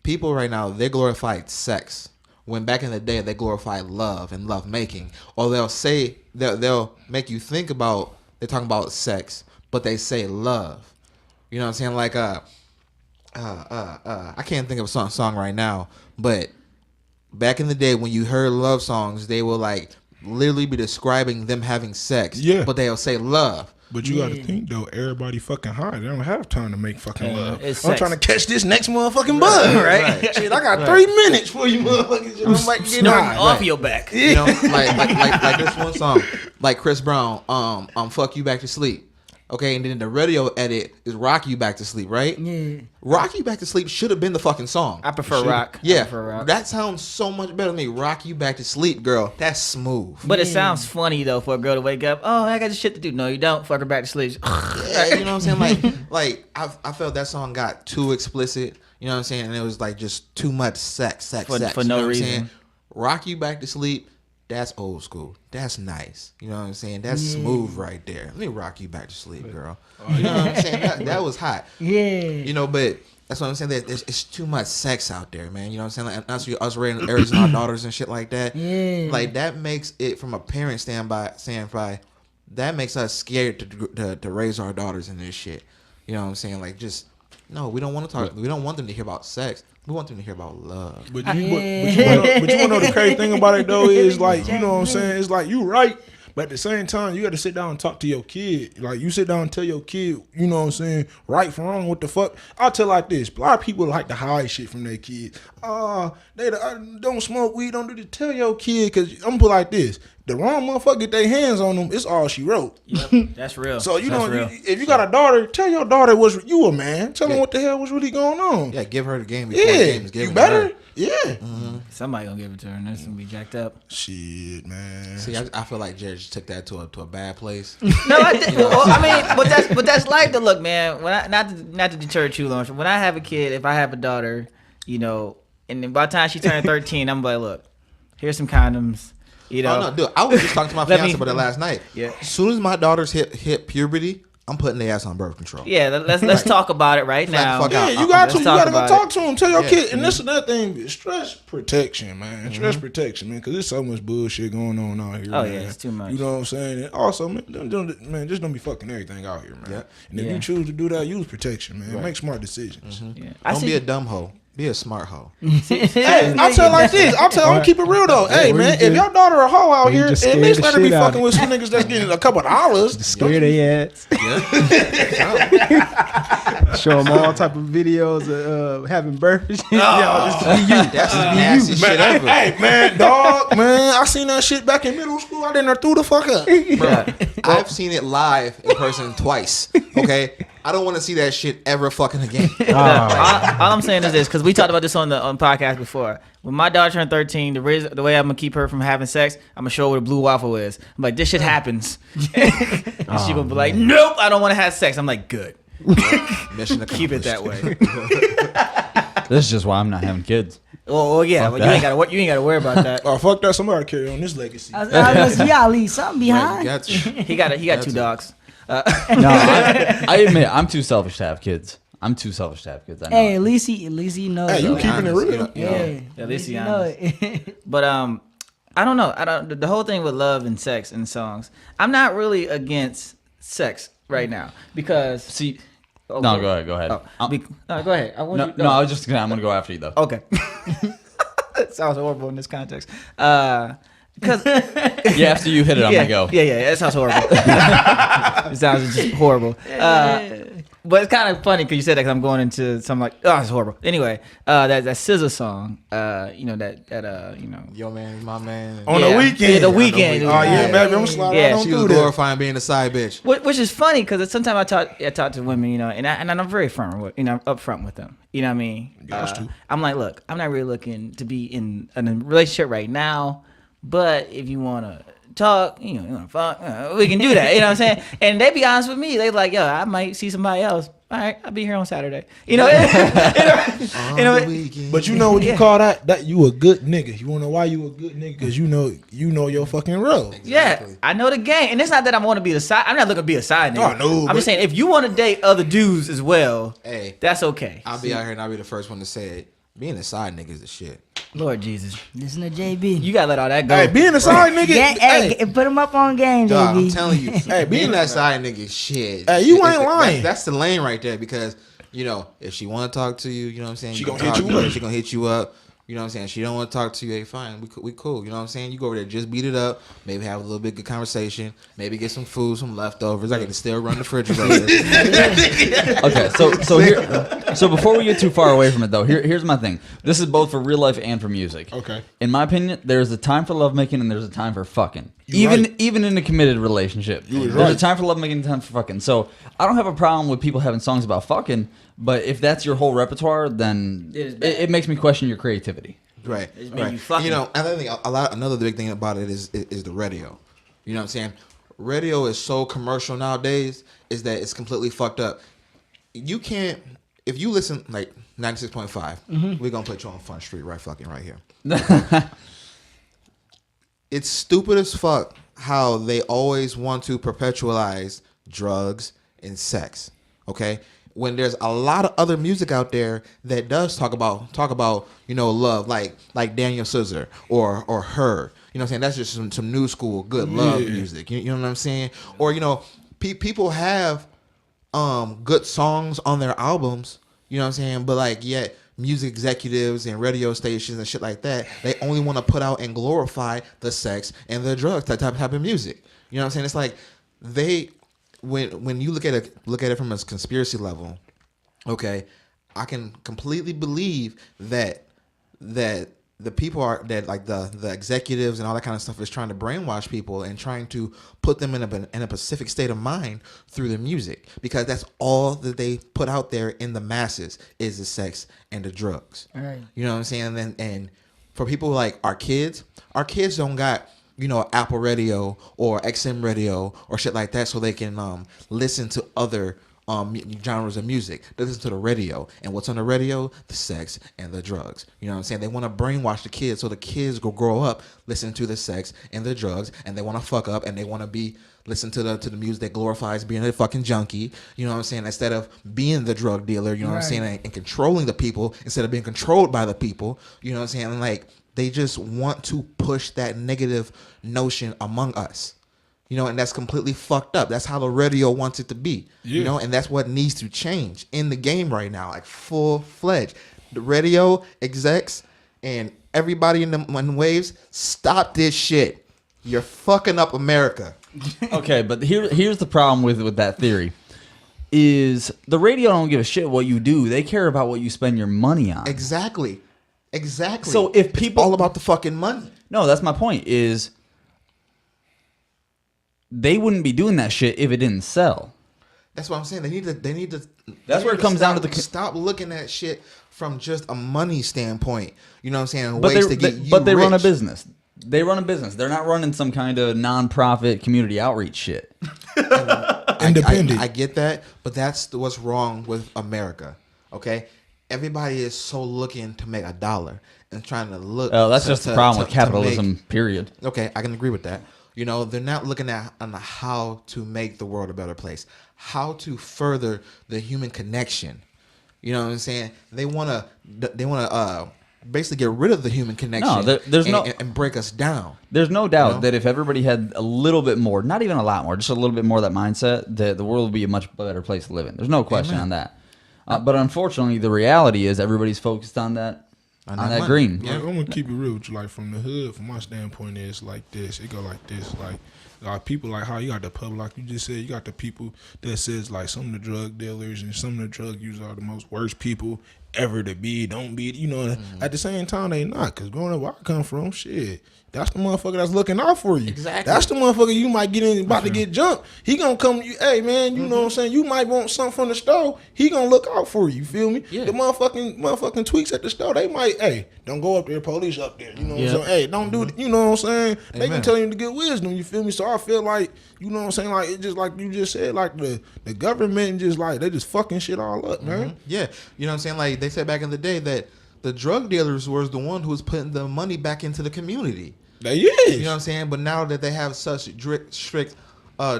People right now, they glorified sex. When back in the day they glorified love and love making. Or they'll say they'll make you think about they're talking about sex, but they say love. You know what I'm saying? Like I can't think of a song right now, but back in the day when you heard love songs, they will like literally be describing them having sex. Yeah. But they'll say love. But you gotta think though, everybody fucking high. They don't have time to make fucking love. it's I'm sex. trying to catch this next motherfucking buzz, right? right. Shit, I got 3 minutes for you motherfuckers. Shit, I'm like, get Snorting high. off your back. You know, like this one song, like Chris Brown, fuck you back to sleep. Okay, and then the radio edit is rock you back to sleep, right? Yeah. Rock you back to sleep should have been the fucking song. I prefer rock. I Yeah, prefer rock. that sounds so much better to me. Rock you back to sleep, girl. That's smooth. But it sounds funny though for a girl to wake up. Oh, I got shit to do. No, you don't. Fuck her back to sleep. Yeah, you know what I'm saying? Like I felt that song got too explicit. You know what I'm saying? And it was like just too much sex. For you no know what I'm reason. saying? Rock you back to sleep. That's old school. That's nice. You know what I'm saying? That's smooth right there. Let me rock you back to sleep, girl. You know what I'm saying? That was hot. Yeah. You know, but that's what I'm saying. It's too much sex out there, man. You know what I'm saying? Like, us raising our daughters and shit like that. Yeah. Like that makes it from a parent standpoint. That makes us scared to raise our daughters in this shit. You know what I'm saying? Like, just no, we don't want to talk. We don't want them to hear about sex. We want them to hear about love. But you want to know the crazy thing about it though is like, you know what I'm saying? It's like you right, but at the same time you got to sit down and talk to your kid. Like you sit down and tell your kid, you know what I'm saying, right from wrong, what the fuck. I'll tell like this. A lot of people like to hide shit from their kids. They don't smoke weed, don't do this. Tell your kid, cause I'm gonna put it like this. The wrong motherfucker get their hands on them, it's all she wrote. Yep, that's real. So you That's know, real. if you got a daughter, tell your daughter you a man. Tell them what the hell was really going on. Yeah, give her the game before the Yeah, game is given you better. to her. Yeah. Somebody gonna give it to her, and that's gonna be jacked up. Shit, man. See, I feel like Jared just took that to a bad place. No, I mean, but that's life. To look, man. When not to deter too long. When I have a kid, if I have a daughter, you know, and then by the time she turned 13, I'm like, look, here's some condoms. You know, Oh no, dude! I was just talking to my Let fiance me- about it last night. Yeah. As soon as my daughters hit puberty, I'm putting their ass on birth control. yeah. Let's talk about it right now. fuck Yeah, out. you got to. Let's You talk got to go about talk it. to him. Tell your Yeah. kid. And this is another thing. Stress protection, man. Stress protection, man. Because there's so much bullshit going on out here. Oh, man. yeah, it's too much. You know what I'm saying? And also, man, just don't be fucking everything out here, man. Yeah. And if Yeah. you choose to do that, use protection, man. Make smart decisions. Yeah. I Don't see. be a dumb hoe. Be a smart hoe. Hey, I'll tell like this. I'm keep it real though. Hey, Or you man, if just- your daughter a hoe out or you here, just at scare least the let her be shit out fucking of with some niggas that's getting a couple dollars. Scare their ass. Show them all type of videos of having birth and shit. That's the nasty shit Man, ever. hey, man, dog, man, I seen that shit back in middle school. I didn't threw the fuck up. Bro, I've seen it live in person twice. Okay, I don't want to see that shit ever fucking again. All I'm saying is this, because we talked about this on the podcast before. When my daughter turned 13, the way I'm gonna keep her from having sex, I'm gonna show her what a blue waffle is. I'm like, this shit happens, and she gonna be like, nope, I don't want to have sex. I'm like, good, Mission accomplished. keep it that way. This is just why I'm not having kids. Oh yeah, well, you ain't gotta worry about that. Oh, fuck that. Somebody carry on this legacy. I was you gotta leave something Right, behind. got you. He got two dogs. No, I admit I'm too selfish to have kids. I know. Hey, at least he knows. Hey, you though. keeping it Honest, real. Yeah, At least he you know honest. it. But I don't know. The whole thing with love and sex and songs. I'm not really against sex right now because See, oh, no, go ahead. Oh, no, go ahead. I want you. No, I was just I'm gonna go after you though. Okay. That sounds horrible in this context. Because Yeah, after you hit it, I'm gonna go. Yeah, that sounds horrible. It sounds just horrible. But it's kind of funny because you said that 'cause I'm going into something like, oh, it's horrible. Anyway, that SZA song, you know, you know. Yo, man, my man. On Yeah. the weekend. Yeah, the weekend. Oh, yeah, baby, I'm sliding Yeah, right on She was through there. glorifying being a side bitch. Which is funny because sometimes I talk to women, you know, and I'm very firm with, upfront with them. You know what I mean? Got to. I'm like, look, I'm not really looking to be in a relationship right now, but if you want to talk, you know, fuck, we can do that. You know what I'm saying? And they be honest with me. They like, yo, I might see somebody else. All right, I'll be here on Saturday. You know, On the weekend. But you know what you Yeah. call that? That you a good nigga. You wanna know why you a good nigga? Because you know your fucking role. yeah, I know the game, and it's not that I want to be a side. I'm not looking to be a side nigga. Oh, no, I'm but- just saying if you want to date other dudes as well, Hey, that's okay. I'll be out here and I'll be the first one to say it. Being a side nigga is the shit. Lord Jesus, Listen to JB. you gotta let all that go. Hey, being a side nigga. Hey, Hey, put him up on game, Dog, I'm JB. telling you, Hey, being that side nigga is shit. Hey, you ain't That- lying. That's the lane right there because, you know, if she want to talk to you, you know what I'm saying? She you gonna can hit talk you to her, up. She gonna hit you up. You know what I'm saying? She don't want to talk to you. Hey, fine. We cool. You know what I'm saying? You go over there, just beat it up. Maybe have a little bit good conversation. Maybe get some food, some leftovers. I can still run the refrigerator. Okay, so before we get too far away from it though, here's my thing. This is both for real life and for music. Okay. In my opinion, there's a time for lovemaking and there's a time for fucking. You right. Even in a committed relationship, there's right. a time for lovemaking and a time for fucking. So I don't have a problem with people having songs about fucking, but if that's your whole repertoire, then It is bad. it makes me question your creativity. Right. It's been Right. you fucking. You know, another thing, another big thing about it is the radio. You know what I'm saying? Radio is so commercial nowadays. Is that it's completely fucked up. You can't if you listen like 96.5. We're gonna put you on Fun Street right here. It's stupid as fuck how they always want to perpetualize drugs and sex. Okay. When there's a lot of other music out there that does talk about you know love like Daniel Caesar or her, you know what I'm saying, that's just some new school good love music, you know what I'm saying, or you know people have good songs on their albums. You know what I'm saying? But like, yet music executives and radio stations and shit like that, they only want to put out and glorify the sex and the drugs, that type of music. You know what I'm saying? It's like when you look at it from a conspiracy level, okay, I can completely believe that the people are that like the executives and all that kind of stuff is trying to brainwash people and trying to put them in a specific state of mind through the music, because that's all that they put out there in the masses is the sex and the drugs. Right. You know what I'm saying? And for people like our kids don't got, you know, Apple Radio or XM Radio or shit like that, so they can listen to other genres of music. They listen to the radio, and what's on the radio? The sex and the drugs. You know what I'm saying? They want to brainwash the kids, so the kids will grow up listening to the sex and the drugs, and they want to fuck up, and they want to be listen to the music that glorifies being a fucking junkie. You know what I'm saying? Instead of being the drug dealer, you know what I'm saying, and controlling the people instead of being controlled by the people. You know what I'm saying? And like, they just want to push that negative notion among us. You know, and that's completely fucked up. That's how the radio wants it to be. Yeah. You know, and that's what needs to change in the game right now, like full-fledged. The radio execs and everybody in the waves, stop this shit. You're fucking up America. Okay, but here's the problem with that theory. Is the radio don't give a shit what you do. They care about what you spend your money on. Exactly. So if people... It's all about the fucking money. No, that's my point, is... They wouldn't be doing that shit if it didn't sell. That's what I'm saying. They need to. That's where it comes down to the. Stop looking at shit from just a money standpoint. You know what I'm saying? But ways to get you But they rich. run a business. They run a business. They're not running some kind of non-profit community outreach shit. Independent. I get that, but that's what's wrong with America. Okay, everybody is so looking to make $1 and trying to look. Oh, that's just the problem with capitalism. Period. Okay, I can agree with that. You know, they're not looking at on how to make the world a better place, how to further the human connection. You know what I'm saying? They want to basically get rid of the human connection. No, and break us down. There's no doubt that if everybody had a little bit more, not even a lot more, just a little bit more of that mindset, that the world would be a much better place to live in. There's no question on that. But unfortunately, the reality is everybody's focused on that. On that green. Like, I'm gonna keep it real with you. Like, from the hood, from my standpoint, it's like this. It go like this. Like people like how you got the public, like you just said, you got the people that says like some of the drug dealers and some of the drug users are the most worst people ever to be. Don't be, you know. At the same time, they not, because growing up where I come from, shit, that's the motherfucker that's looking out for you. Exactly. That's the motherfucker you might get in about to get jumped. He gonna come to you, hey man, you know what I'm saying? You might want something from the store. He gonna look out for you. Feel me? Yeah. The motherfucking tweaks at the store, they might, hey, don't go up there, police up there. You know what I'm saying? Hey, don't do it. You know what I'm saying? They can tell you to get wisdom. You feel me? So I feel like, you know what I'm saying? Like, it just like you just said, like the government just like they just fucking shit all up, man. Yeah, you know what I'm saying? Like they said back in the day that the drug dealers was the one who was putting the money back into the community. They is. You know what I'm saying? But now that they have such strict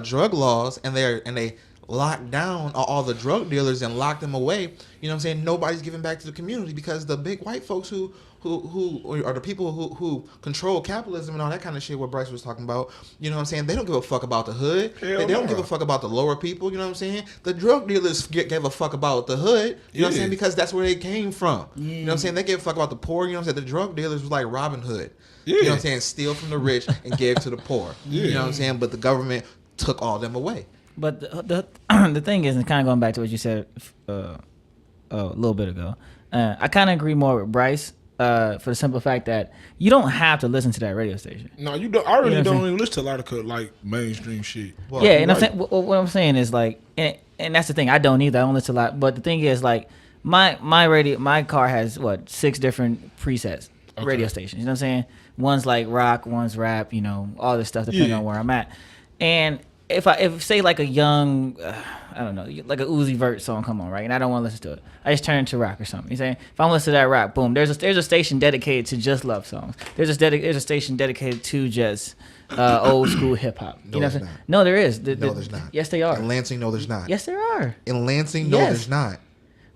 drug laws and they lock down all the drug dealers and lock them away, you know what I'm saying? Nobody's giving back to the community, because the big white folks who are the people who control capitalism and all that kind of shit, what Bryce was talking about, you know what I'm saying? They don't give a fuck about the hood. They don't give a fuck about the lower people, you know what I'm saying? The drug dealers gave a fuck about the hood, you know what I'm saying? Because that's where they came from. You know what I'm saying? They gave a fuck about the poor, you know what I'm saying? The drug dealers was like Robin Hood. You know what I'm saying? Steal from the rich and give to the poor. You know what I'm saying? But the government took all them away. But the thing is, and kind of going back to what you said a little bit ago, I kind of agree more with Bryce for the simple fact that you don't have to listen to that radio station. No, you don't. I really don't even listen to a lot of like mainstream shit. Well, yeah, and I'm saying, what I'm saying is like, and that's the thing. I don't either. I don't listen to a lot. But the thing is, like, my car has 6 different presets, radio stations. You know what I'm saying? One's like rock, one's rap. You know, all this stuff depending on where I'm at. And if say like a young, I don't know, like a Uzi Vert song come on, right, and I don't want to listen to it, I just turn it to rock or something. You saying if I'm listening to that rock, boom, there's a station dedicated to just love songs. There's a station dedicated to just old school hip hop. You know what I'm saying? No, there is. No, there's not. Yes, they are. In Lansing, no, there's not. Yes, there are. In Lansing, no, there's not.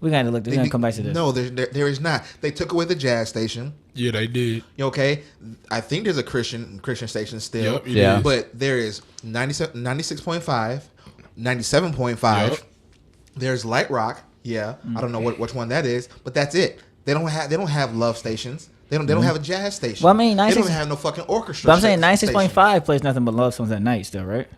We're going to look. We're going to come back to this. No, there is not. They took away the jazz station. Yeah, they did. Okay, I think there's a Christian station still. Yep, But there is 96.5, 97.5, There's light rock. Yeah, I don't know which one that is, but that's it. They don't have love stations. They don't have a jazz station. Well, I mean, they 96 don't have no fucking orchestra. But I'm saying station. 96.5 plays nothing but love songs at night still, right?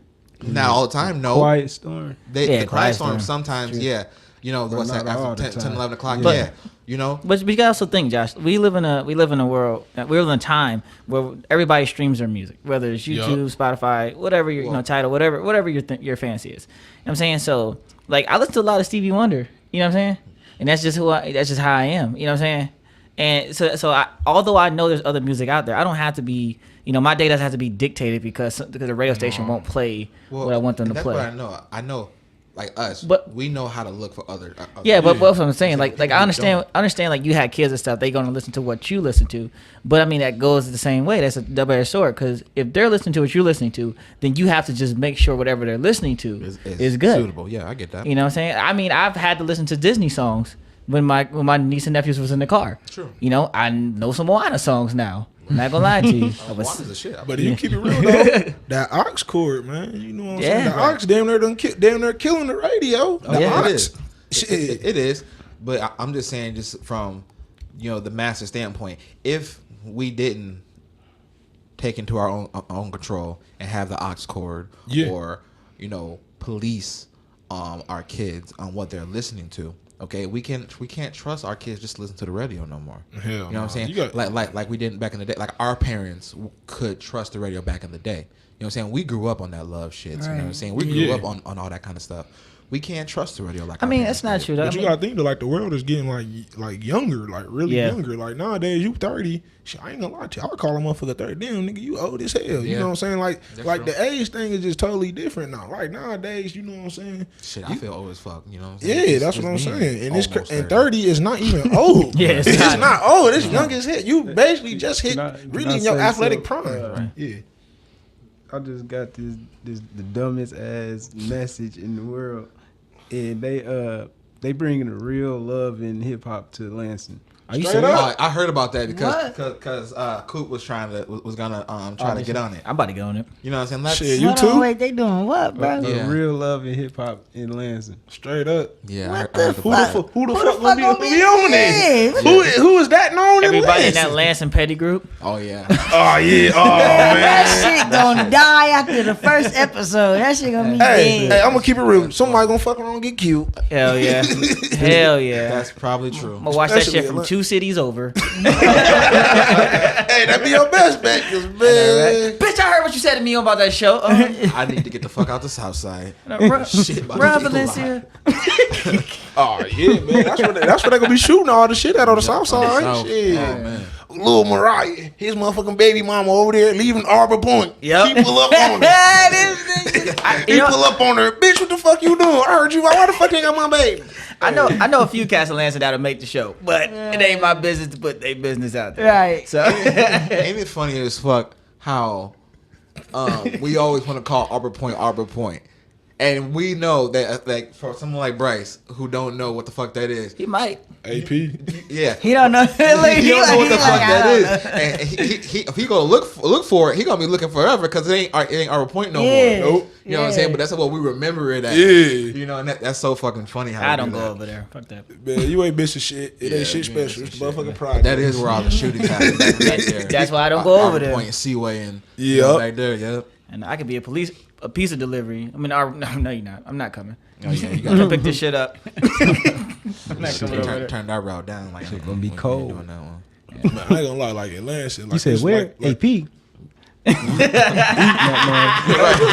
Not all the time. No. Quiet Storm. The Quiet Quiet Storm. Storm sometimes, yeah. You know, But what's not that all after the 10, time. 11 o'clock? But- Yeah. You know? But you gotta also think, Josh. We live in a world. We live in a time where everybody streams their music, whether it's YouTube, Spotify, whatever your title, whatever your fancy is. You know what I'm saying? So like I listen to a lot of Stevie Wonder. You know what I'm saying? And that's just how I am. You know what I'm saying? And so although I know there's other music out there, I don't have to be. My day doesn't have to be dictated because the radio station won't play what I want them to that's play. what I know. I know, like us, But- we know how to look for other. Yeah, but what I'm saying, like People I understand, don't. like you had kids and stuff. They gonna listen to what you listen to, but I mean that goes the same way. That's a double-edged sword because if they're listening to what you're listening to, then you have to just make sure whatever they're listening to is good. Suitable. Yeah, I get that. You know what I'm saying? I mean, I've had to listen to Disney songs when my niece and nephews was in the car. True. I know some Moana songs now. I'm not gonna lie to you. I was- Moana's the shit. But if you keep it real though, that aux cord, man, you know what I'm saying? The aux damn near killing the radio. The yeah, aux, it is. shit. It is. But I'm just saying, just from the master standpoint, if we didn't take into our own control and have the aux cord, or police our kids on what they're listening to. Okay, we can't trust our kids just to listen to the radio no more. Hell you know what I'm saying? You got- like we didn't back in the day. Like our parents could trust the radio back in the day. You know what I'm saying? We grew up on that love shit. You know what I'm saying? We grew up on all that kind of stuff. We can't trust the radio like. I our mean, parents that's not did. true. Though. But I you mean, gotta think that like the world is getting like younger, like really younger. Like nowadays, you 30. Shit, I ain't gonna lie to you. I would call a motherfucker 30. Damn, nigga, you old as hell. You Yeah. know what I'm saying? Like That's the age thing is just totally different now. Like nowadays, you know what I'm saying? Shit, I feel old as fuck. You know what I'm saying? Yeah, that's Just what I'm being saying. And almost 30 is not even old. Yeah, it's it's not. not old. It's young as hell. You basically just hit Can really I in your say athletic something? prime. Yeah. I just got this the dumbest ass message in the world, and they bringing a real love in hip hop to Lansing. are you Straight serious? up. I heard about that What? because Coop was gonna try to get on it. I'm about to get on it. You know what I'm saying? Let's, Shit, you Hold too? on, wait, they doing what, bro? Yeah. Real love in hip hop in Lansing. Straight up. Yeah, What I the heard fuck? about Who the Who fuck the gonna fuck be gonna be on in there? this? Who is that known Everybody in in that Lansing? Lance and Petty group. it. Oh yeah. Oh yeah. Oh man. That shit gonna die after the first episode. That shit gonna be Hey, dead. I'm gonna keep it real. Somebody gonna fuck around and get cute. Hell yeah. Hell yeah. That's probably true. I'm gonna watch that Especially shit from Atlanta. 2 cities over. Hey, that be your best bet, cause man. Bitch, I heard what you said to me about that show. I need to get the fuck out the South Side. Shit, about Run to be a lot. Valencia. Oh yeah, man. That's where they gonna be shooting all the shit at on the south On the side. South. Shit. Oh, man. Little Mariah, his motherfucking baby mama over there leaving Arbor Point. Yep. He pull up on her. He pull up on her. Bitch, what the fuck you doing? I heard you. Why the fuck you got my baby? I know a few cats in Lansing that'll make the show, but it ain't my business to put their business out there. Right. So Ain't it funny as fuck how we always want to call Arbor Point. And we know that, like, for someone like Bryce, who don't know what the fuck that is, he might. AP. yeah, He don't know. he don't know what the fuck that I is. don't know. And he if he gonna look for it, he gonna be looking forever because it ain't Arbor Point no Yeah. more. Nope. You know what I'm saying? But that's what we remember it as. Yeah. You know, and that's so fucking funny how I we don't do go that. over there. Fuck that. Man, you ain't missing shit. It Yeah, ain't shit you ain't special. It's missing the shit, motherfucking man. project. That is where all the shootings happen. Right there. That's why I don't go over Arbor there. Point and Seaway and Yep. right there. Yep. And I could be a pizza delivery. I mean, no, you're not. I'm not coming. Oh, yeah, you I'm got gonna pick this shit up. I'm not coming over there. turn that route down. Like gonna be we ain't cold. doing that one. Man, I ain't gonna lie, like in Lansing. Like, You said it's where? Like, AP. just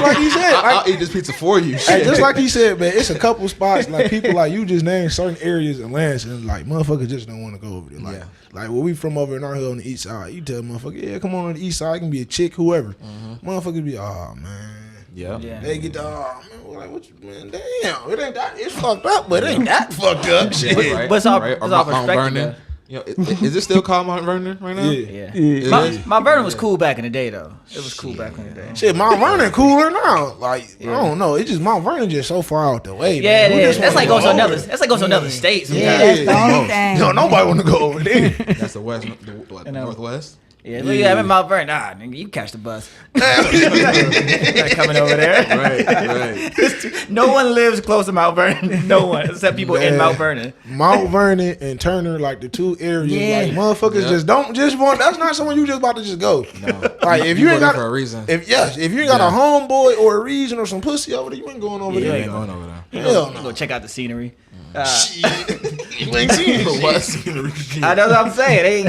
like he said. I'll eat this pizza for you. Hey, Shit. just like he said, man, it's a couple spots like people like you just named certain areas in Lansing, like motherfuckers just don't want to go over there. Like, Yeah. like where we from over in our hill on the east side, you tell motherfucker, yeah, come on the east side, it can be a chick, whoever. Motherfuckers be, oh man. Yeah. Yeah. They get the, oh man, we're like, what you, man, damn, it ain't that, it's fucked up, but it ain't that fucked up. Shit. Right, But it's all- right. it's Or all Mount perspective, Vernon. You know, is it still called Mount Vernon right now? Yeah. Yeah. It is? My Vernon was cool back in the day, though. It was cool back in the day. Shit, Mount Vernon cooler now. Like, I don't know. It's just Mount Vernon just so far out the way. Yeah, man. it We is. just That's wanna like going to go another. over That's like going to another state. Yeah, Sometimes. that's the only thing. Yo, nobody want to go over there. That's the west, the know. northwest. Yeah, look, I'm in Mount Vernon. Nah, nigga, you catch the bus. You're not coming over there. Right. No one lives close to Mount Vernon. No one, except people in Mount Vernon. Mount Vernon and Turner, like the two areas, like motherfuckers just don't just want. That's not someone you just about to just go. No. Like if you ain't got for a reason. if you ain't got a homeboy or a reason or some pussy over there, you ain't going over Yeah, there. you ain't going over there. Hell Go no. check out the scenery. You ain't seen What? I know what I'm saying. They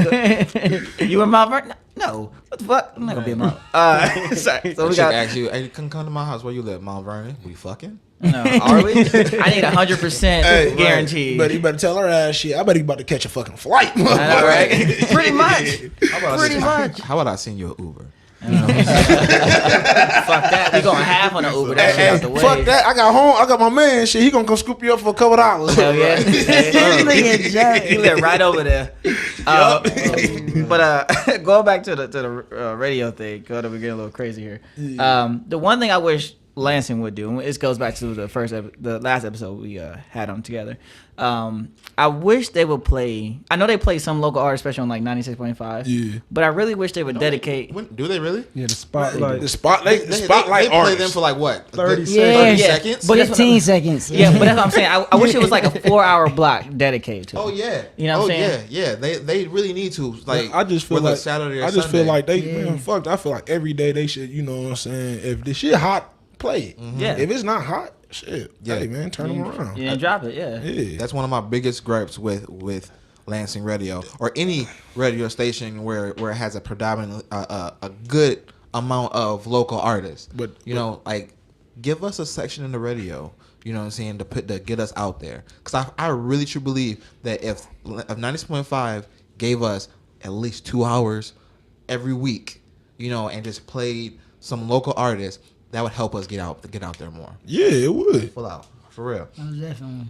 ain't you in Mount Vernon? No. What the fuck? I'm not gonna be in Mount. Sorry. So we Chick got. ask you, hey, come to my house. Where you live? Mount Vernon. We fucking? No, are we? I need 100% guaranteed. But you better tell her ass shit. I bet he about to catch a fucking flight. I know, right? Pretty much. Pretty much. How about I send you an Uber? Fuck that. We going half on the Uber. That shit out the way. Fuck that. I got home. I got my man. Shit, he gonna come scoop you up for a couple dollars. Hell yeah. You live right over there. But going back to the radio thing, we're getting a little crazy here. The one thing I wish Lansing would do, and this goes back to the last episode we had on together. I wish they would play. I know they play some local artists, especially on like 96.5. Yeah. But I really wish they would dedicate. Do they really? Yeah, the spotlight. The spotlight. They Spotlight play artists. them for like what? 30 Yeah. seconds? But 15 seconds. Yeah, but that's what I'm saying. I wish it was like a 4-hour block dedicated to. Oh it. yeah. You know what I'm saying? Yeah. They really need to. Like I just feel whether like Saturday or I just feel Sunday. like they man, fuck. I feel like every day they should. You know what I'm saying? If the shit hot, play it. Yeah. If it's not hot, shit. Yeah. Hey man, turn them around. You didn't drop it, yeah. Yeah. That's one of my biggest gripes with Lansing Radio or any radio station where it has a predominant a good amount of local artists. But like give us a section in the radio. You know what I'm saying to get us out there because I really truly believe that if 96.5 gave us at least 2 hours every week, and just played some local artists, that would help us get out there more. Yeah, it would. Full out for real. Most definitely.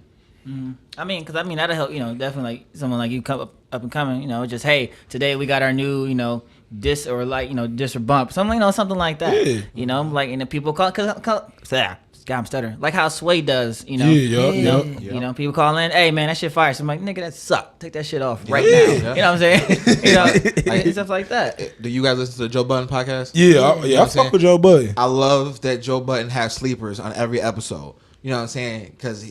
I mean, that'll help, definitely like someone like you come up and coming, just, hey, today we got our new, diss or like, diss or bump. Something, something like that. Yeah. Like, and the people call, God, I'm stuttering. Like how Sway does, Yeah. People call in, hey man, that shit fire. So I'm like, nigga, that suck. Take that shit off right Yeah. now. You know what I'm saying? Like, stuff like that. Do you guys listen to the Joe Budden podcast? I fuck with Joe Budden. I love that Joe Budden has sleepers on every episode. You know what I'm saying? Because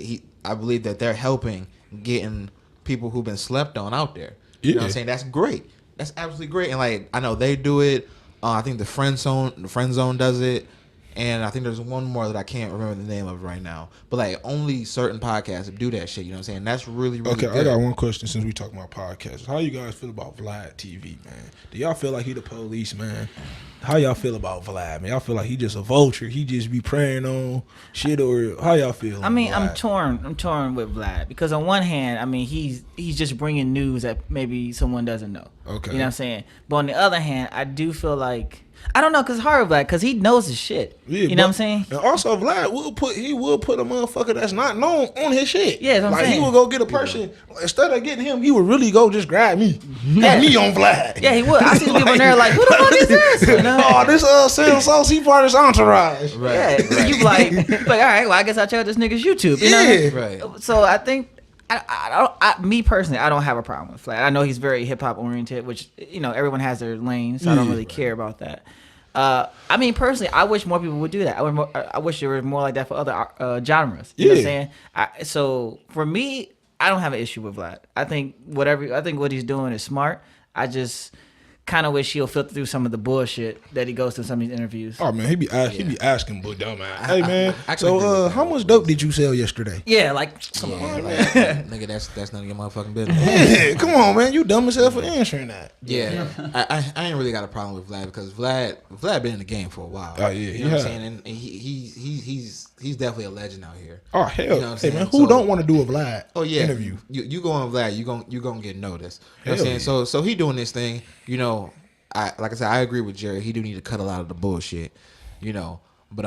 I believe that they're helping getting people who've been slept on out there. You know what I'm saying? That's great. That's absolutely great. And like I know they do it. I think the Friend Zone does it. And I think there's one more that I can't remember the name of right now. But like only certain podcasts do that shit. You know what I'm saying? That's really, really Okay, good. I got one question since we talking about podcasts. How you guys feel about Vlad TV, man? Do y'all feel like he the police, man? How y'all feel about Vlad, man? Y'all feel like he just a vulture? He just be preying on shit, or how y'all feel? I mean, I'm Vlad? torn with Vlad because on one hand, I mean, he's just bringing news that maybe someone doesn't know. Okay. You know what I'm saying? But on the other hand, I do feel like, I don't know, because it's hard with Vlad because he knows his shit. Yeah, you know what I'm saying? And also, Vlad will put a motherfucker that's not known on his shit. Yeah, that's what I'm like saying. he would go get a person instead of getting him. He would really go just grab me. Got me on Vlad. Yeah, he would. I see people in there like, who the fuck is this? You know? Oh, this Sammie Sos, he part of his entourage. Right. Yeah, you like, all right, well, I guess I'll check out this nigga's YouTube. You know? Yeah. Right. So I think, me personally, I don't have a problem with Vlad. I know he's very hip hop oriented, which everyone has their lane, so I don't really care about that. I mean, personally, I wish more people would do that. I wish there was more like that for other genres. You know what I'm saying? So for me, I don't have an issue with Vlad. I think what he's doing is smart. I just kind of wish he'll filter through some of the bullshit that he goes through some of these interviews. Oh man, he be asking, but dumb man. Hey man, I can agree with so that. how much dope did you sell yesterday? Yeah, like, come Yeah, on. like, nigga, that's none of your motherfucking business. Yeah, come on man, you dumb as hell for answering that. Yeah, I ain't really got a problem with Vlad because Vlad been in the game for a while. Oh, yeah, you know what I'm yeah. saying, and he's definitely a legend out here. Oh hell, You know what I'm hey saying? man, who So- don't want to do a Vlad interview? interview? You go on Vlad, you gonna get noticed. You know what I'm Hell saying? So he doing this thing. Like I said, I agree with Jerry. He do need to cut a lot of the bullshit. But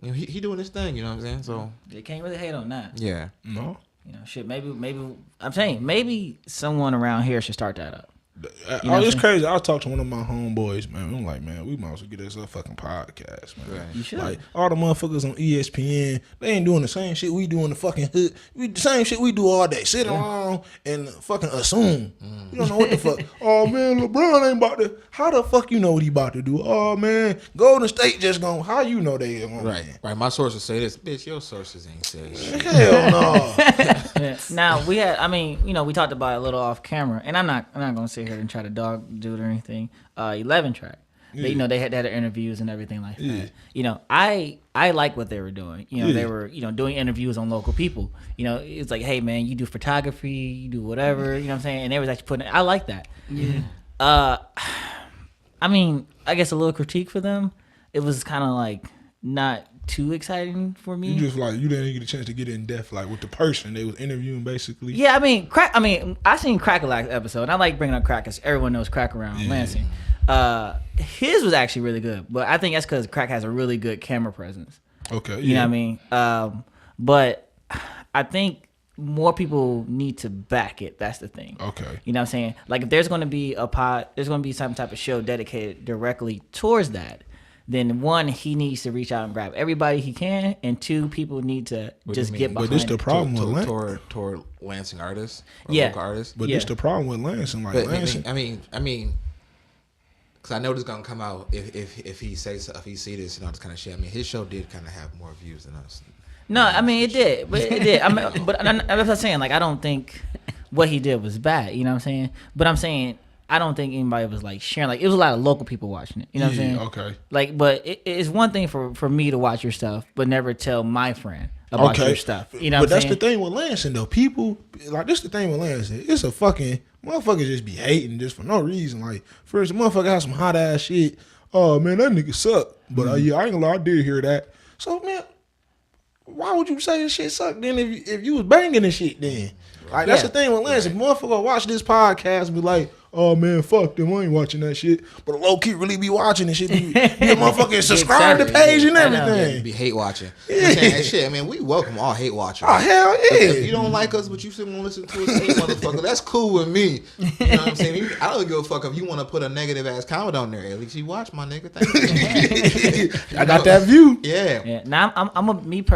he doing this thing. You know what I'm saying? So They can't really hate on that. yeah. No. Shit, maybe I'm saying maybe someone around here should start that up. You know it's what I'm crazy. I talked to one of my homeboys, man. I'm like, man, we might as well get us a fucking podcast, man. Right. You should. Like all the motherfuckers on ESPN, they ain't doing the same shit we do in the fucking hood. The same shit we do all day. Sit around and fucking assume. You don't know what the fuck. Oh man, LeBron ain't about to. How the fuck you know what he about to do? Oh man, Golden State just gonna. How you know they gonna Right. win? Right. My sources say this. Bitch, your sources ain't say shit. Hell no. Yeah. Now we had, I mean, we talked about it a little off camera, and I'm not gonna sit here and try to dog dude or anything. 11 track, they, they had interviews and everything like that. I like what they were doing. They were doing interviews on local people. It's like, hey man, you do photography, you do whatever. You know what I'm saying? And they was actually putting. I like that. Yeah. I mean, I guess a little critique for them. It was kind of like not too exciting for me. You just like you didn't get a chance to get in depth like with the person they was interviewing basically. Yeah, I mean, I seen Crack-a-Lack's episode, and I like bringing up Crack because everyone knows Crack around Lansing. His was actually really good, but I think that's because Crack has a really good camera presence. Okay, You know what I mean? But I think more people need to back it. That's the thing. Okay. You know what I'm saying? Like if there's going to be there's going to be some type of show dedicated directly towards that. Then one, he needs to reach out and grab everybody he can, and two, people need to just get behind. But this the problem with toward Lansing artists, or Yeah. local artists. But this the problem with Lansing. Like But Lansing, I mean, because I know this gonna come out if he says if he see this and all this kind of shit. I mean, his show did kind of have more views than us. No, I mean it did, but it did. I mean, but I'm not saying like I don't think what he did was bad. You know what I'm saying? But I'm saying I don't think anybody was like sharing. Like it was a lot of local people watching it. You know what I'm saying? Okay. Like, but it's one thing for me to watch your stuff, but never tell my friend about your stuff. You know what I'm that's saying? the thing with Lansing though. People like this. The thing with Lansing, it's a fucking motherfuckers just be hating just for no reason. Like first, the motherfucker has some hot ass shit. Oh man, that nigga suck. But yeah, I ain't gonna lie, I did hear that. So man, why would you say this shit suck then if you was banging this shit then? Like that's the thing with Lansing. Motherfucker watch this podcast and be like, oh man, fuck them, I ain't watching that shit. But low key really be watching this shit. Be a motherfucking subscribe to the page and everything. Be hate watching. Yeah. Hey, shit, man, we welcome all hate watchers. Oh hell yeah. If you don't like us, but you still want to listen to us, hate motherfucker, that's cool with me. You know what I'm saying? I don't give a fuck if you want to put a negative ass comment on there. At least you watch, my nigga. Thank you. I got that view. Yeah. Yeah. Now I'm a big